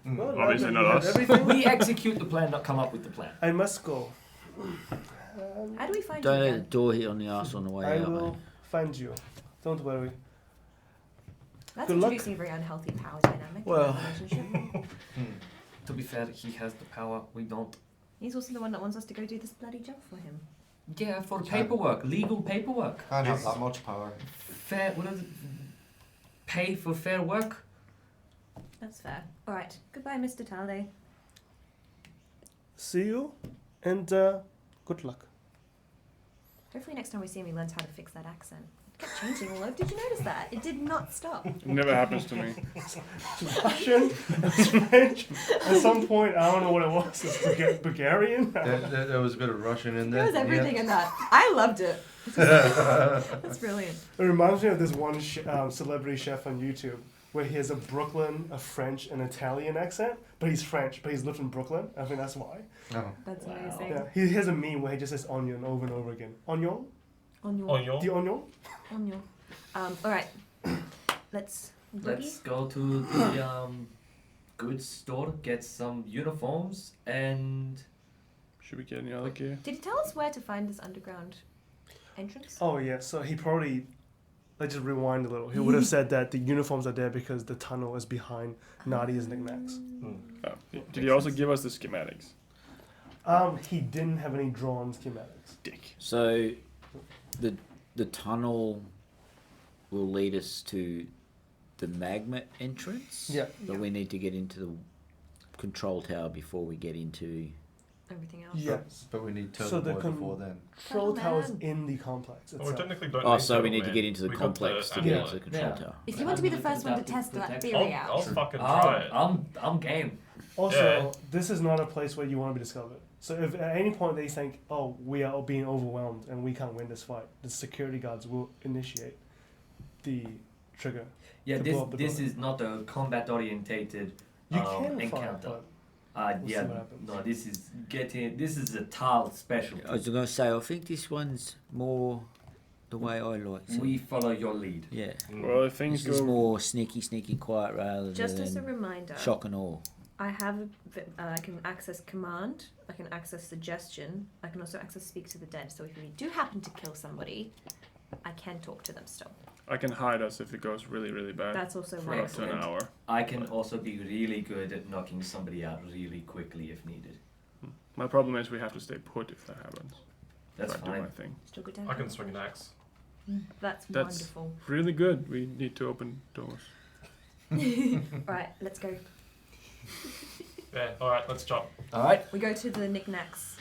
Well, Obviously now not that you us. have everything, We execute the plan, not come up with the plan. I must go. How do we find Don't you let the again? door hit on the arse on the way I out, will mate. find you. Don't worry. That's Good luck. introducing a very unhealthy power dynamic Well. in our relationship. To be fair, he has the power. We don't. He's also the one that wants us to go do this bloody job for him. Yeah, for paperwork, legal paperwork. Can't have that much power. Fair. What is it? Pay for fair work. That's fair. All right. Goodbye, Mr. Talde. See you, and good luck. Hopefully next time we see him, he learns how to fix that accent. kept changing all over. Did you notice that? It did not stop. It never happens to me. Russian, it's French. At some point, I don't know what it was. It's Bulgarian. There was a bit of Russian in There there. was everything in that. I loved it. That's brilliant. It reminds me of this one celebrity chef on YouTube where he has a Brooklyn, a French, and Italian accent, but he's French, but he's lived in Brooklyn. I think that's why. Oh. That's Wow. amazing. Yeah, he has a meme where he just says onion over and over again. Onion? Onion. Onion. The onion? Onion. All right. Let's Let's go to the goods store, get some uniforms, and Should we get any other gear? Did he tell us where to find this underground entrance? Oh, yeah, so he probably... Let's just rewind a little. He would have said that the uniforms are there because the tunnel is behind Nadia's knickknacks. Oh. Did he also give us the schematics? He didn't have any drawn schematics. Dick. So, the tunnel will lead us to the magma entrance. Yeah. But we need to get into the control tower before we get into. Everything else. Yes. But we need So Turtle the Boy before then. Control tower's man. in the complex Oh, we itself. technically don't. Oh, need so we Turtle need to Man. get into the We got complex the to get Yeah. into the control Yeah. tower. If you want to be the first one to test that theory I'll out. fucking try it. I'm game. Also, Yeah. this is not a place where you want to be discovered. So if at any point they think, oh, we are being overwhelmed and we can't win this fight, the security guards will initiate the trigger. Yeah, To this blow up the this building. is not a combat orientated You can fight, encounter. but we'll Yeah, see what happens. no, this is a tile specialty. I was going to say, I think this one's more the way I like it. We follow your lead. Yeah. Well, if things This is go... more sneaky, quiet rather Just than as a reminder, shock and awe. I have I can access command, I can access suggestion, I can also access speak to the dead. So if we do happen to kill somebody, I can talk to them still. I can hide us if it goes really, really bad. That's also For very up to an excellent. hour. I can also be really good at knocking somebody out really quickly if needed. My problem is we have to stay put if that happens. That's if I do fine. my thing. Still good down. I can swing an axe. That's That's- wonderful. Really good. We need to open doors. Right, let's go. Yeah. All right. Let's chop. All right. We go to the knickknacks.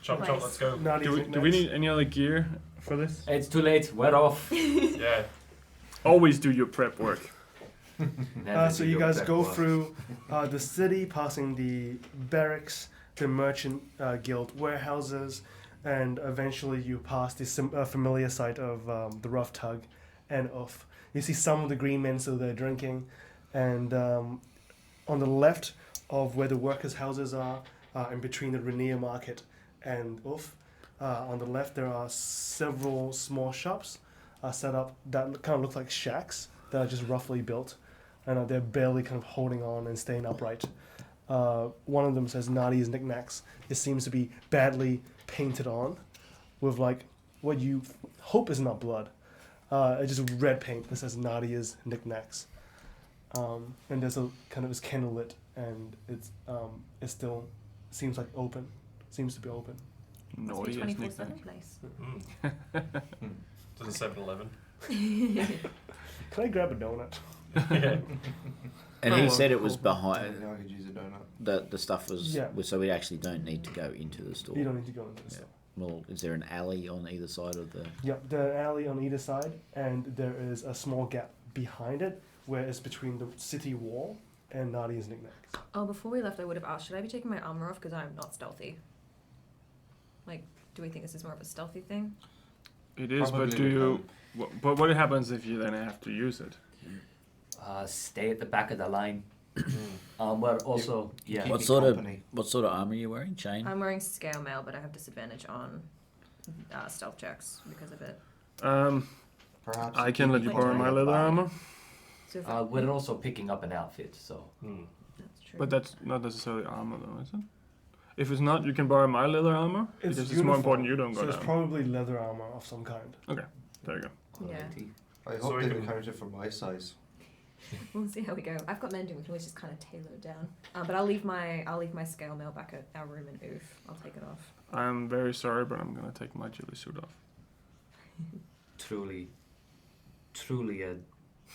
Chop. Nice. Let's go. Nadia's Do we need any other gear for this? It's too late. We're off. Yeah. Always do your prep work. Never So do you your guys prep go work. through the city, passing the barracks, the merchant guild warehouses, and eventually you pass the familiar sight of the rough tug and Uff. You see some of the green men still there drinking, and on the left of where the workers' houses are, in between the Rainier Market and Uff, on the left there are several small shops set up that kind of look like shacks that are just roughly built, and they're barely kind of holding on and staying upright. One of them says Nadia's knickknacks. It seems to be badly painted on with like what you hope is not blood. It's just red paint that says Nadia's knickknacks. And there's a kind of it's candlelit and it still seems like open. Seems to be open. Must be Naughty as 24/7 nickname. place. To the 7-Eleven. Can I grab a donut? Yeah. And Oh, he well, said it was cool. behind. Yeah, I could use a donut. The stuff was, Yeah. so we actually don't need to go into the store. You don't need to go into this. Yeah. Well, is there an alley on either side of the? Yep, the alley on either side, and there is a small gap behind it where it's between the city wall and Nadia's knickknacks. Oh, before we left, I would have asked, should I be taking my armor off because I'm not stealthy? Like, do we think this is more of a stealthy thing? It is, Probably but do you... But what happens if you then have to use it? Stay at the back of the line. But also, yeah. Keep What me sort company. What sort of armor are you wearing, chain? I'm wearing scale mail, but I have disadvantage on stealth checks because of it. Perhaps I can let you Wait, borrow do I my have leather buy? armor, So if We're also picking up an outfit, so. that's true. but that's not necessarily armor though, is it? If it's not, you can borrow my leather armor, because it's more uniform, important you don't go so it's down. probably leather armor of some kind. There you go. Yeah. I So hope we they can- encourage it for my size. We'll see how we go. I've got mending. We can always just kind of tailor it down. But I'll leave my scale mail back at our room in Oof. I'll take it off. I'm very sorry, but I'm gonna take my ghillie suit off. Truly a.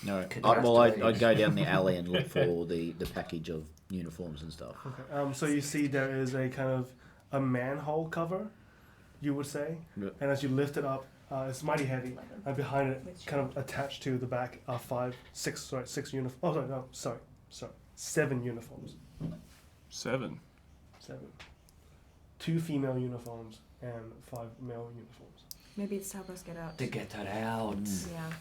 No. Could Well, have to I'd go down the alley and look for the package of uniforms and stuff. Okay. So you see there is a kind of a manhole cover, you would say, Yep. and as you lift it up, It's mighty heavy. And behind it, kind of attached to the back, are 6 uniforms. Oh, sorry. 7 uniforms. 7. 7. 2 female uniforms and 5 male uniforms. Maybe it's to help us get out. To get her out. Yeah.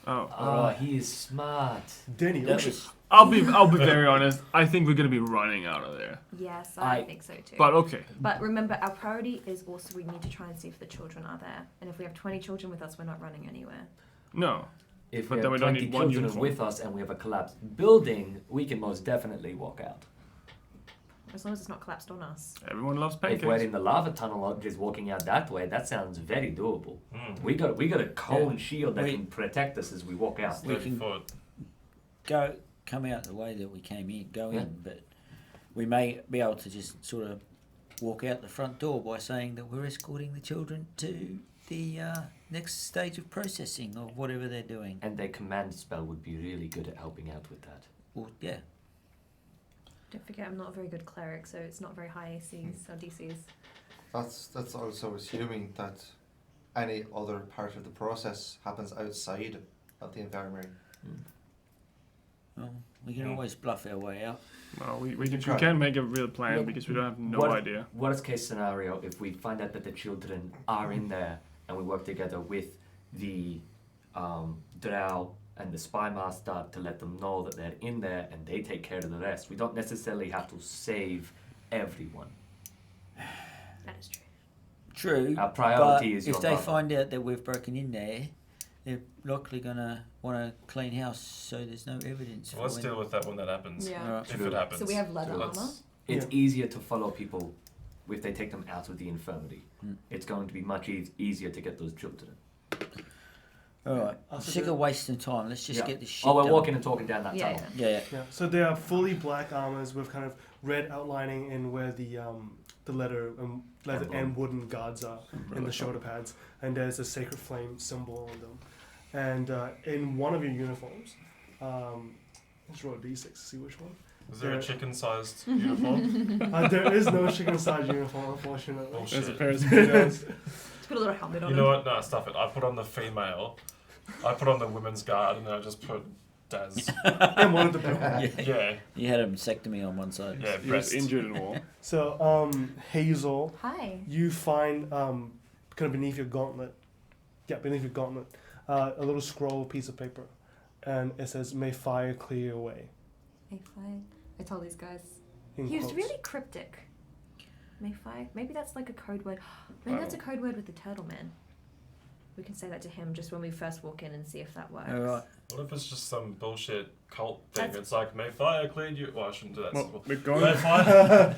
Oh. Oh, he is smart. Danny, That was I'll be very honest. I think we're gonna be running out of there. Yes, I think so too. But okay. But remember, our priority is also we need to try and see if the children are there. And if we have 20 children with us, we're not running anywhere. No. If But we then have we don't 20 need one children uniform. with us and we have a collapsed building, we can most definitely walk out. As long as it's not collapsed on us. Everyone loves If we're pancakes. in the lava tunnel, just walking out that way, that sounds very doable. Mm. We got a cone shield that We- can protect us as we walk out. We 30 can- foot. come out the way that we came in, go Yeah. in, but we may be able to just sort of walk out the front door by saying that we're escorting the children to the next stage of processing or whatever they're doing. And their command spell would be really good at helping out with that. Or, yeah. Don't forget, I'm not a very good cleric, so it's not very high ACs or DCs. That's also assuming that any other part of the process happens outside of the infirmary. Well, we can Mm. always bluff our way out. Well, we Try. can't make a real plan Look, because we don't have no what- idea. Worst case scenario, if we find out that the children are in there and we work together with the drow and the spy master to let them know that they're in there and they take care of the rest. We don't necessarily have to save everyone. That is true. True. Our priority but is if your they mother. find out that we've broken in there, they're likely gonna want to clean house, so there's no evidence. So let's for deal with that when that happens. Yeah. Alright. If it happens. So we have leather Let's- armor. It's Yeah. easier to follow people if they take them out of the infirmary. Mm. It's going to be much easier to get those children. All right. I'll Sick do- of wasting time. Let's just Yeah. get this shit Oh, we're done. walking and talking down that Yeah, tunnel. Yeah. Yeah. So they are fully black armors with kind of red outlining in where the leather and wooden guards are in the shoulder pads, and there's a sacred flame symbol on them. And in one of your uniforms, let's roll a d6 to see which one. Is there a Yeah. chicken-sized uniform? There is no chicken-sized uniform, unfortunately. Bullshit. There's a pair of speedos. Just put a little helmet on You it. know what? No, stuff it. I put on the female. I put on the women's guard, and then I just put Daz. And one of the people. Yeah, You had a vasectomy on one side. yeah, He was breast. injured and all. So, Hazel, Hi. you find kind of beneath your gauntlet, a little scroll piece of paper, and it says, "May fire clear your way." Hey, fine. I told these guys. in He was quotes. really cryptic. Mayfire? Maybe that's like a code word. Maybe that's a code word with the turtle man. We can say that to him just when we first walk in and see if that works. All right. What if it's just some bullshit cult thing? That's- It's like, may fire clear you. Well, I shouldn't do that. Well, May we're going fire,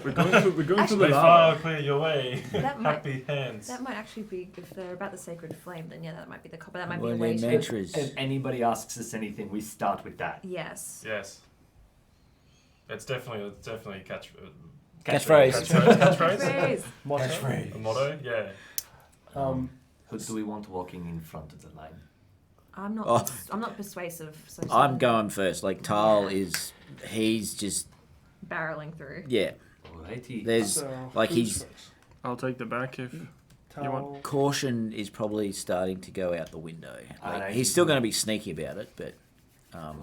to the may lava. fire clear your way. That might- Happy hands. That might actually be, if they're about the sacred flame, then yeah, that might be the copper. That might Well, be a way their to... mantras. If anybody asks us anything, we start with that. Yes. Yes. It's definitely a catch. Catchphrase. Catchphrase. Praise. Motto. A motto. Yeah. Who do we want walking in front of the line? I'm not. Oh. I'm not persuasive. So I'm going first. Like Tal he's just barreling through. yeah. Alrighty. There's So, like who's he's first? I'll take the back if Tal- want- caution is probably starting to go out the window. Like, Alright. he's still going to be sneaky about it, but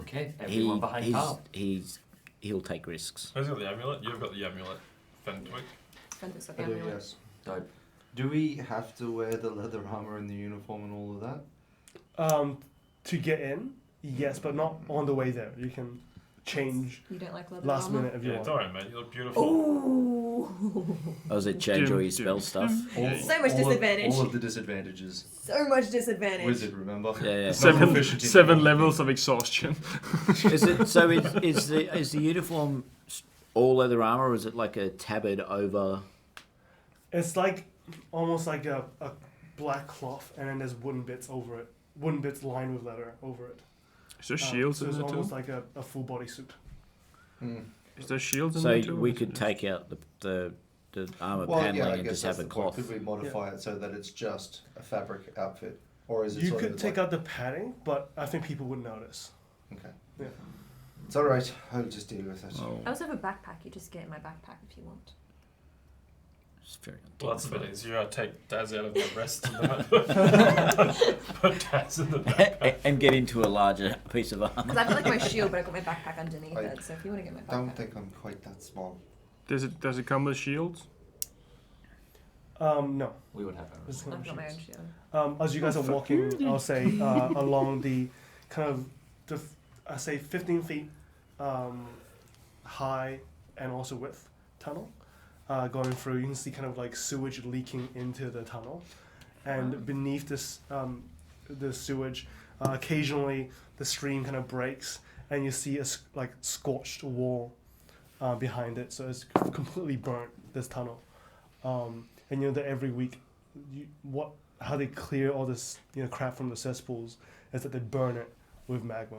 Okay, everyone behind Carl. he'll take risks. Who's got the amulet? You've got the amulet. Fenwick. Fenwick's got I the do, amulet. yes. Dope. Do we have to wear the leather armor and the uniform and all of that? To get in, yes, but not on the way there. You can change You don't like leather last armor? minute if you Yeah, want. don't worry, mate. You look beautiful. Ooh. Oh, does it change all your spell Dum, stuff? Yeah. So much disadvantage. All of the disadvantages. So much disadvantage. Wizard, remember? Yeah, yeah. Seven levels of exhaustion. Is it so? Is the uniform all leather armor, or is it like a tabard over? It's like almost like a black cloth, and then there's wooden bits over it. Wooden bits lined with leather over it. Is there shields so in it's there almost too? like a full body suit. Hmm. Is there shields in So there too? we could take out the armor Well, paneling yeah, I and guess just have that's a the point. cloth. Could we modify it so that it's just a fabric outfit? Or is it You sort could of take like, out the padding, but I think people would notice. Okay. Yeah. It's alright, I'll just deal with it. Oh. I also have a backpack. You just get in my backpack if you want. It's very Well, that's a bit undignified. easier. I take Daz out of the rest and then put Daz in the backpack. And get into a larger piece of Because armor. I've got like my shield, but I've got my backpack underneath I it. So if you want to get my backpack. Don't think I'm quite that small. Does it come with shields? No. We would have our This is I've not got my own shields. shield. As you guys are walking, I'll say along the kind of I say 15 feet high and also width tunnel going through. You can see kind of like sewage leaking into the tunnel, and beneath this the sewage, occasionally the stream kind of breaks, and you see a like scorched wall behind it. So it's completely burnt, this tunnel. And you know that every week, how they clear all this crap from the cesspools is that they burn it with magma.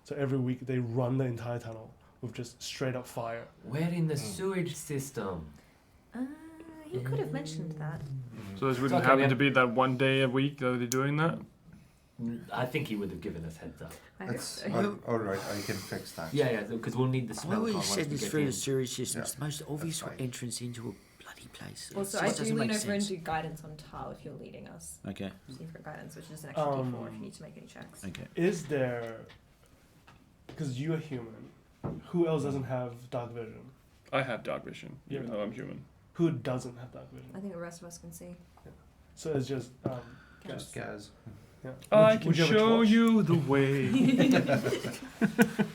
So every week they run the entire tunnel with just straight up fire. We're in the sewage system. You could have mentioned that. So this wouldn't okay, happen man. to be that one day a week that they're doing that? I think he would have given us heads up. I hope It's so. alright, I can fix that. Yeah, because we'll need the Why smell would you card once send we us get through in. the sewage system? It's Yeah, the most obvious fine. entrance into a bloody place. Also, It I just do doesn't lean make over and sense. do guidance on Tal if you're leading us. Okay. Just need for guidance, which is an extra D4 if you need to make any checks. Okay. Is there, because you're human, who else doesn't have dark vision? I have dark vision, even Yeah. though I'm human. Who doesn't have dark vision? I think the rest of us can see. So it's just Just Gaz. yeah. I Would can you have a show torch? you the way.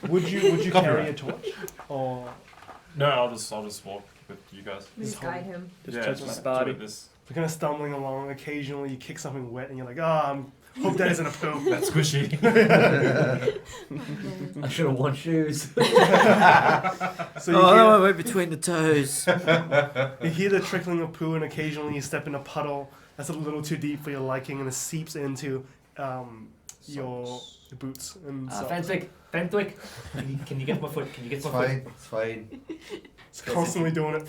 Would you carry Copyright. a torch or No, I'll just walk with you guys. We just guide him. Just yeah, touch just my body. do this. you're kind of stumbling along? Occasionally you kick something wet and you're like, hope that isn't a poo. That's squishy. I should have worn shoes. So you Oh, right between the toes. you hear the trickling of poo, and occasionally you step in a puddle that's a little too deep for your liking, and it seeps into your boots and socks. Fenwick, can you get my foot? Can you get It's my foot? fine, it's fine. It's constantly doing it.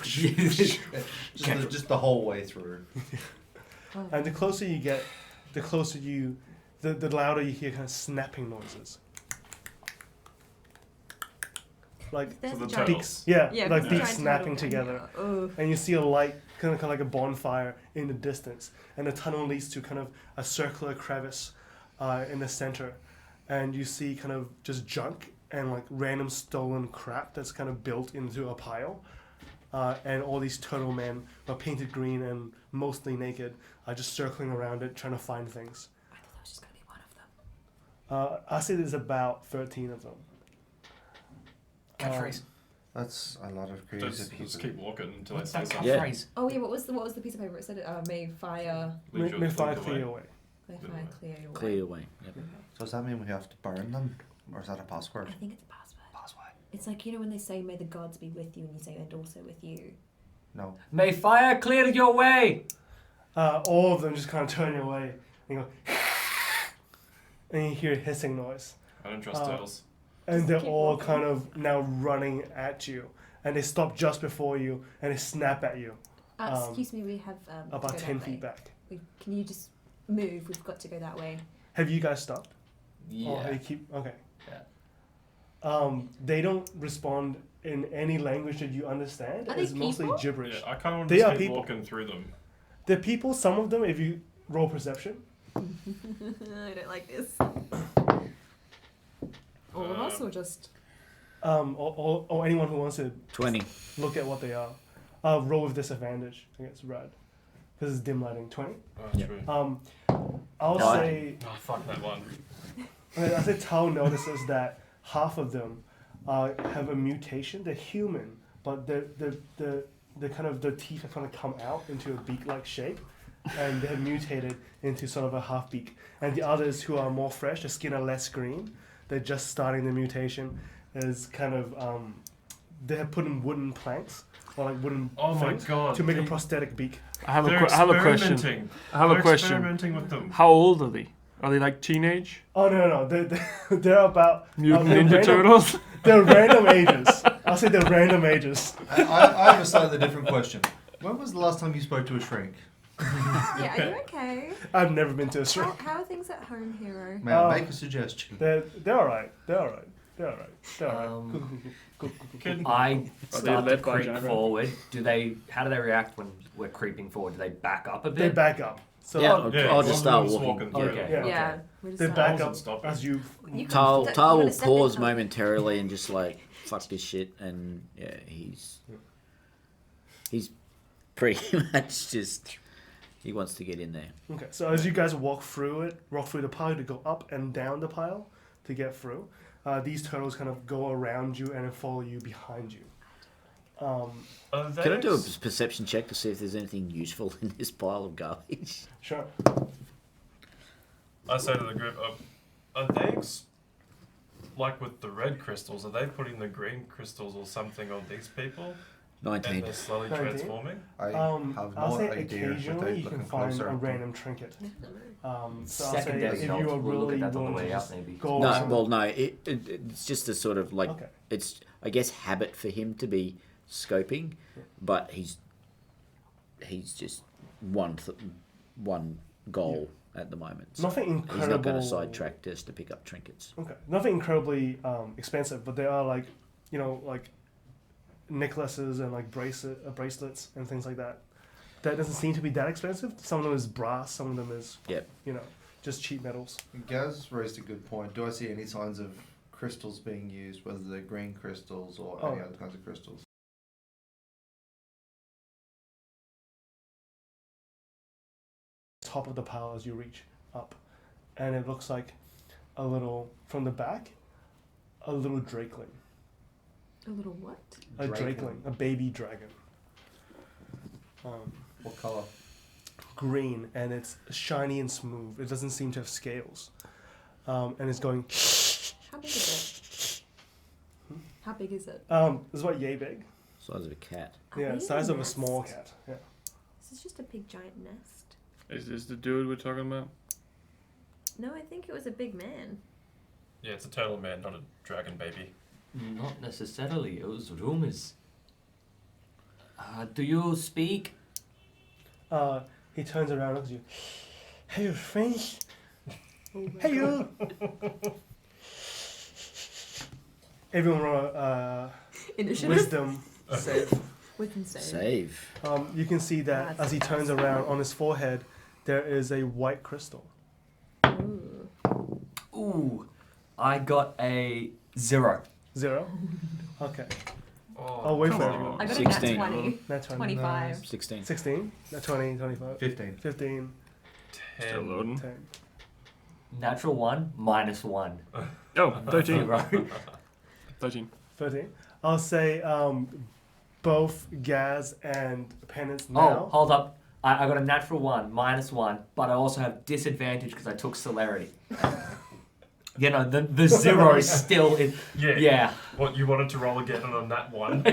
Just the whole way through. And the closer you get, the closer the louder you hear kind of snapping noises. Like There's So the the giant. turtles. yeah, Yeah, like the beaks giant snapping turtle. together. Oh. And you see a light, kind of like a bonfire in the distance, and the tunnel leads to kind of a circular crevice in the center, and you see kind of just junk and like random stolen crap that's kind of built into a pile, and all these turtle men are painted green and mostly naked, are just circling around it trying to find things. I thought that was just going to be one of them. I say there's about 13 of them. Catchphrase. That's a lot of crazy Just people. keep walking until I What's say that something. Yeah. catchphrase? Oh yeah, what was the piece of paper? It said may fire, May fire clear away. may Clear fire away. clear your way. Clear away. Yep. Okay. So does that mean we have to burn them? Or is that a password? I think it's a password. Password. It's like when they say may the gods be with you, and you say and also with you. No. May fire clear your way. All of them just kind of turn your way and you go, and you hear a hissing noise. I don't trust turtles. And Just they're keep all walking. kind of now running at you. And they stop just before you and they snap at you Excuse me, we have to about go 10 that feet way. back. Can you just move? We've got to go that way. Have you guys stopped? Or Yeah. they keep okay. Yeah. They don't respond in any language that you understand. Are they It's mostly people? gibberish. Yeah, I kind of want They to are just keep people. walking through them. They're people, some of them, if you roll perception. I don't like this. All of us, or just Or anyone who wants to 20. look at what they are. Roll with disadvantage against red. Because it's dim lighting. 20? Oh, Yeah. true. I'll No, say Oh, fuck that one. I say Tao notices that half of them have a mutation. They're human, but the kind of their teeth have kind of come out into a beak-like shape, and they have mutated into sort of a half beak. And the others who are more fresh, their skin are less green. They're just starting the mutation. Is kind of they have put in wooden planks or like wooden Oh my things god. to make a prosthetic beak. I have They're I have a question. experimenting. I have They're a question. experimenting with them. How old are they? Are they like teenage? Oh no, they're about Mutant they're Ninja random- Turtles? They're random ages. I'll say they're random ages. I have a slightly different question. When was the last time you spoke to a shrink? yeah. Are you okay? I've never been to a How, shrink. how are things at home, hero? May I make a suggestion? They're alright. They're alright. They're alright. They're alright. Cool. I Are they start to led by creep Giant Rat? forward. How do they react when we're creeping forward? Do they back up a They bit? back up. So Yeah, Yeah, I'll just start one of them's walking. through. Okay. Yeah. Yeah. We're just they like- back wasn't up stopping. as you. You can Tal step- will you wanna step pause in- momentarily and just like fuck this shit, and yeah, he's pretty much just he wants to get in there. Okay. So as you guys walk through the pile to go up and down the pile to get through, these turtles kind of go around you and then follow you behind you. Are they Can I do a perception check to see if there's anything useful in this pile of garbage? Sure. I say to the group, are they like with the red crystals? Are they putting the green crystals or something on these people, 19. and they're slowly 19? transforming? I have I'll no say idea occasionally without you can looking find closer. a random trinket. So I'll say Secondary if you notes. are We'll look really at that on the willing to way out, just maybe. go No, around- well, no, it's just a sort of like Okay. it's I guess habit for him to be scoping, but he's just one goal at the moment. So Nothing he's not going incredible. to sidetrack just to pick up trinkets. Okay. Nothing incredibly expensive, but they are like, like necklaces and like bracelets and things like that. That doesn't seem to be that expensive. Some of them is brass, some of them is, Yep. just cheap metals. Gaz raised a good point. Do I see any signs of crystals being used, whether they're green crystals or any Oh. other kinds of crystals? Top of the pile as you reach up, and it looks like a little from the back, a little drakeling, A little what? a Drakeling. drakeling, a baby dragon. What colour? Green, and it's shiny and smooth. It doesn't seem to have scales, and it's going. How big is it? How big is it? It's about yay big. Size of a cat. Are Yeah, we in size of a nest? small cat. Yeah. Is this just a big giant nest? Is this the dude we're talking about? No, I think it was a big man. Yeah, it's a turtle man, not a dragon baby. Not necessarily. It was rumors. Do you speak? He turns around and looks at you. Hey, friends. Hello. Everyone roll Initiative? wisdom save. Wisdom save. Save. You can see that That's as he turns around on his forehead, there is a white crystal. Ooh. Ooh, I got a 0. 0. Okay. Oh, I'll wait for come everyone. on. I got 16. a nat 20. Nat 20. 25. 16. 16. Nat 20, 25. 15. 15. Still loading. 10. Natural 1, -1. Oh, 13. Right. 13. 13. I'll say both Gaz and Penance Oh, now. hold up. I got a natural 1, -1, but I also have disadvantage because I took celerity. The 0 is still in. Yeah. Yeah. What, you wanted to roll again on that one?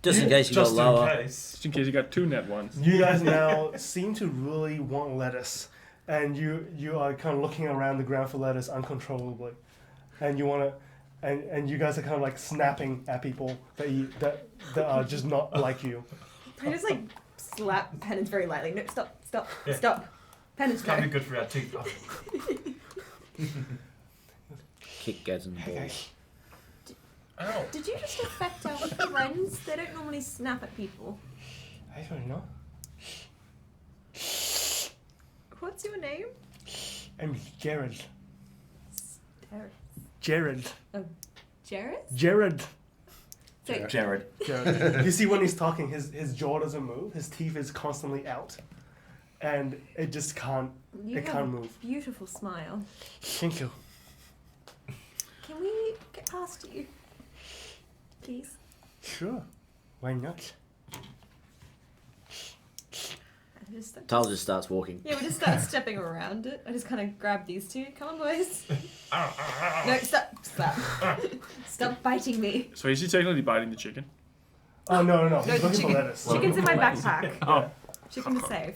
Just in case you got Just in lower. case. Just in case you got 2 net ones. You guys now seem to really want lettuce, and you are kind of looking around the ground for lettuce uncontrollably, and you want to, and you guys are kind of like snapping at people that are just not like you. I just like slap Penance very lightly. No, stop, Yeah. stop. Penance, Can't no. be good for our teeth. Kick Gaz in the balls. Ow. Did you just affect our friends? They don't normally snap at people. I don't know. What's your name? I'm Jared. Jared. Jared. Jared? Jared. So, Jared. Jared. You see when he's talking, his jaw doesn't move. His teeth is constantly out, and it just can't. you It have can't a move. beautiful smile. Thank you. Can we get past you? Please. Sure. Why not? I just, Tal just starts walking. yeah, we just start stepping around it. I just kind of grab these two. Come on, boys. No, stop. Stop biting me. So is he technically biting the chicken? Oh no! No, He's looking for chicken. lettuce. Chicken's in my backpack. Oh. Chicken is safe.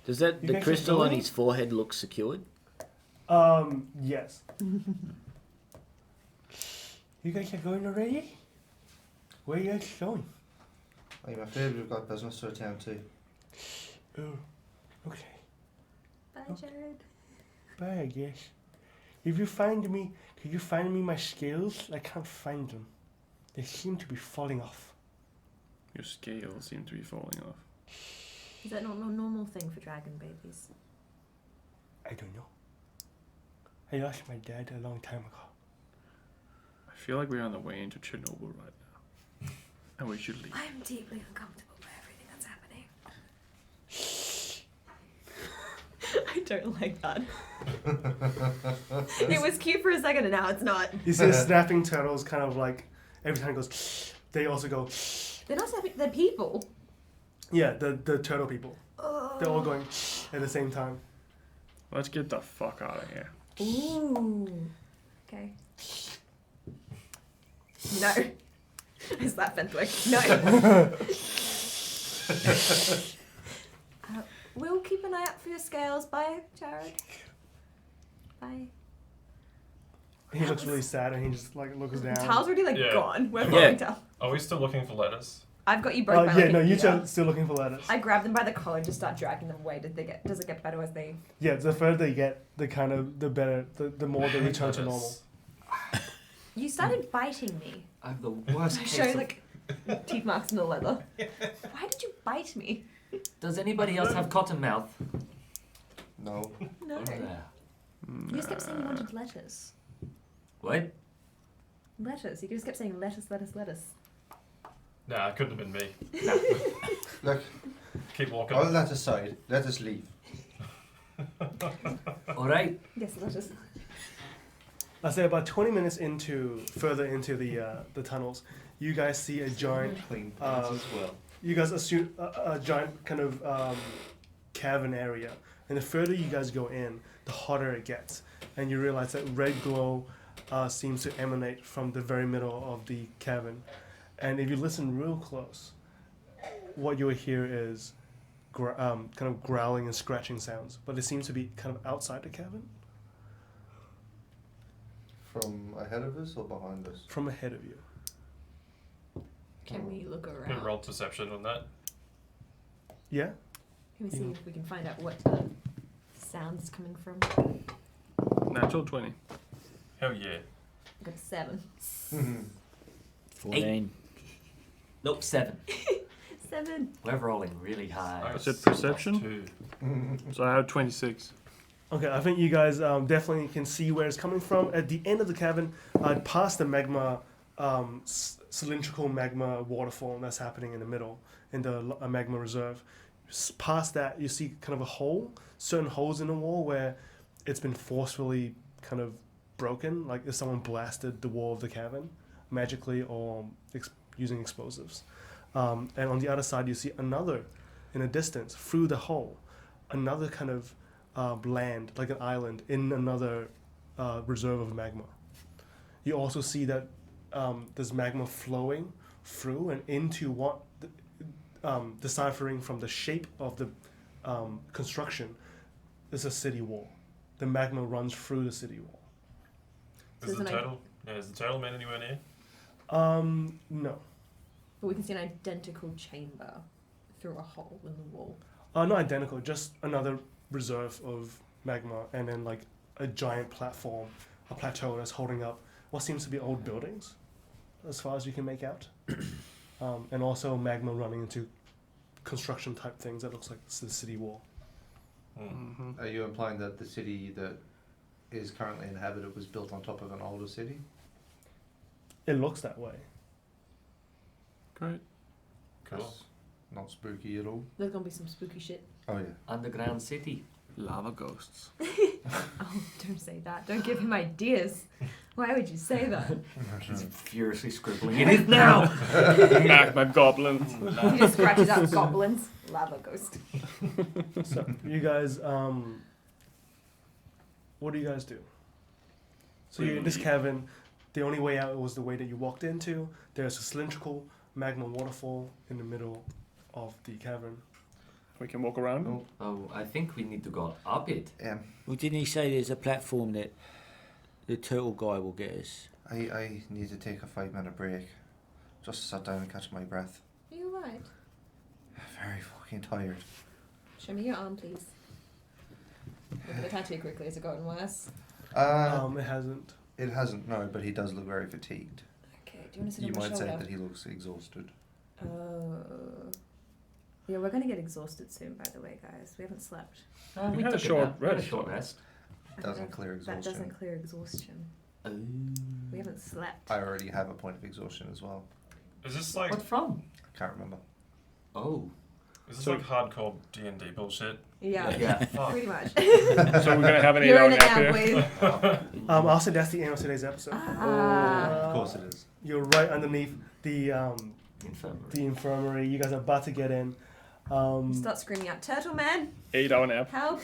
Does that You the guys crystal keep on going? his forehead look secured? Yes. You guys are going already? Where are you guys going? I'm afraid we've got business to attend to. Oh, okay. Bye, Jared. Bye, I guess. If you find me, Can you find me my scales? I can't find them. They seem to be falling off. Your scales seem to be falling off. Is that not a normal thing for dragon babies? I don't know. I lost my dad a long time ago. I feel like we're on the way into Chernobyl right now. And we should leave. I'm deeply uncomfortable by everything that's happening. I don't like that. It was cute for a second and now it's not. You see the snapping turtles kind of like, every time it goes, they also go, They're not snapping, they're people. yeah, the turtle people. They're all going at the same time. Let's get the fuck out of here. Ooh. Okay. No. Is that Fenthwick? No. We'll keep an eye out for your scales. Bye, Jared. Bye. He looks really sad and he just like looks down. Tal's already like Yeah. gone. We're Yeah. following Tal. Are we still looking for letters? I've got you both by Yeah, like no, an you ear. two are still looking for letters. I grab them by the collar and just start dragging them away. Does it get better as they... Yeah, the further they get, the better, the more they return to normal. Letters. You started biting me. I have the worst I case show of- like teeth marks in the leather. Why did you bite me? Does anybody else have cotton mouth? No. No. You just kept saying you wanted letters. What? Letters. You just kept saying lettuce. Nah, it couldn't have been me. Look, Keep walking. all that aside, let us leave. Alright. Yes, lettuce. I say about 20 minutes further into the tunnels, you guys see a giant. Clean pants as well. You guys assume a giant kind of cavern area, and the further you guys go in, the hotter it gets, and you realize that red glow seems to emanate from the very middle of the cavern, and if you listen real close, what you'll hear is kind of growling and scratching sounds, but it seems to be kind of outside the cavern, From ahead of us or behind us? from ahead of you. Can we look Can around? roll perception on that. Yeah. Can we see Yeah. if we can find out what sounds coming from? Natural 20. Hell yeah. I got a 7. 14. Nope, 7. 7. We're rolling really high. Is it perception? 2. So I have 26. Okay, I think you guys definitely can see where it's coming from. At the end of the cavern, past the magma, cylindrical magma waterfall that's happening in the middle, in the magma reserve. Past that, you see kind of a hole, certain holes in the wall where it's been forcefully kind of broken, like if someone blasted the wall of the cavern magically or using explosives. And on the other side, you see another, in a distance, through the hole, another kind of land, like an island, in another reserve of magma. You also see that there's magma flowing through and into what, deciphering from the shape of the construction, is a city wall. The magma runs through the city wall. Is So the it's an turtle? Yeah, is the turtle man anywhere near? No. But we can see an identical chamber through a hole in the wall. Not identical, just another reserve of magma, and then like a giant platform, a plateau that's holding up what seems to be old buildings, as far as you can make out. And also magma running into construction type things that looks like it's the city wall. Mm-hmm. Are you implying that the city that is currently inhabited was built on top of an older city? It looks that way. Great. Cool. That's not spooky at all. There's gonna be some spooky shit. Oh yeah. Underground city. Lava ghosts. Oh, don't say that. Don't give him ideas. Why would you say that? He's furiously scribbling in it now. Magma goblins. He just scratches out goblins. Lava ghost. So you guys, what do you guys do? So you're in this cavern. The only way out was the way that you walked into. There's a cylindrical magma waterfall in the middle of the cavern. We can walk around. Oh, Oh, I think we need to go up it. Well, didn't he say there's a platform that the turtle guy will get us? I need to take a 5-minute break. Just sit down and catch my breath. Are you alright? Very fucking tired. Show me your arm, please. Look at the tattoo quickly. Has it gotten worse? It hasn't. It hasn't, no, but he does look very fatigued. Okay, do you want to sit You on my might say shoulder? that he looks exhausted. Yeah, we're gonna get exhausted soon, by the way, guys. We haven't slept. We had a took short we had a rest, short though. rest. Doesn't clear That exhaustion. doesn't clear exhaustion. We haven't slept. I already have a point of exhaustion as well. Is this like What from? I can't remember. Oh. is this So- like hardcore D&D bullshit? Yeah, Yeah. Fuck. pretty much. So we're gonna have an You're 8-hour in it nap now, here. boys. Also, that's the end of today's episode. Ah. Of course it is. You're right underneath the Infirmary. infirmary. You guys are about to get in. Start screaming out, "Turtle Man, 8-hour nap. help!"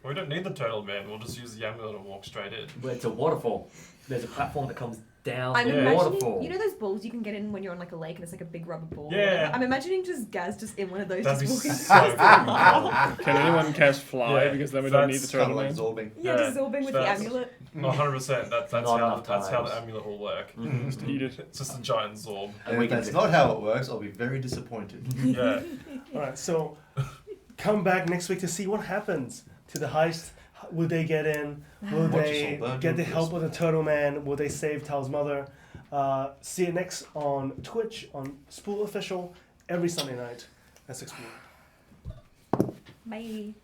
We don't need the turtle man. We'll just use the amulet and walk straight in. But it's a waterfall. There's a platform that comes down I'm the Yeah. imagining, waterfall. you know those balls you can get in when you're on like a lake and it's like a big rubber ball. or Yeah. whatever? I'm imagining just Gaz just in one of those, That'd be just walking. so fucking cool. Can anyone cast fly? Yeah, Because then we don't need the that's Kind turtle of like man. absorbing. Yeah, just absorbing with the that's- amulet. 100%. That's Not how enough that's how times. the amulet will work. Just eat it. It's just a giant zorb. And we If can that's do- not how it works, I'll be very disappointed. Yeah. All right, so come back next week to see what happens to the heist. Will they get in? Will Watch us they all burn get the to a help of the Turtle Man? Will they save Tal's mother? See you next on Twitch on Spool Official every Sunday night at 6 p.m. Bye.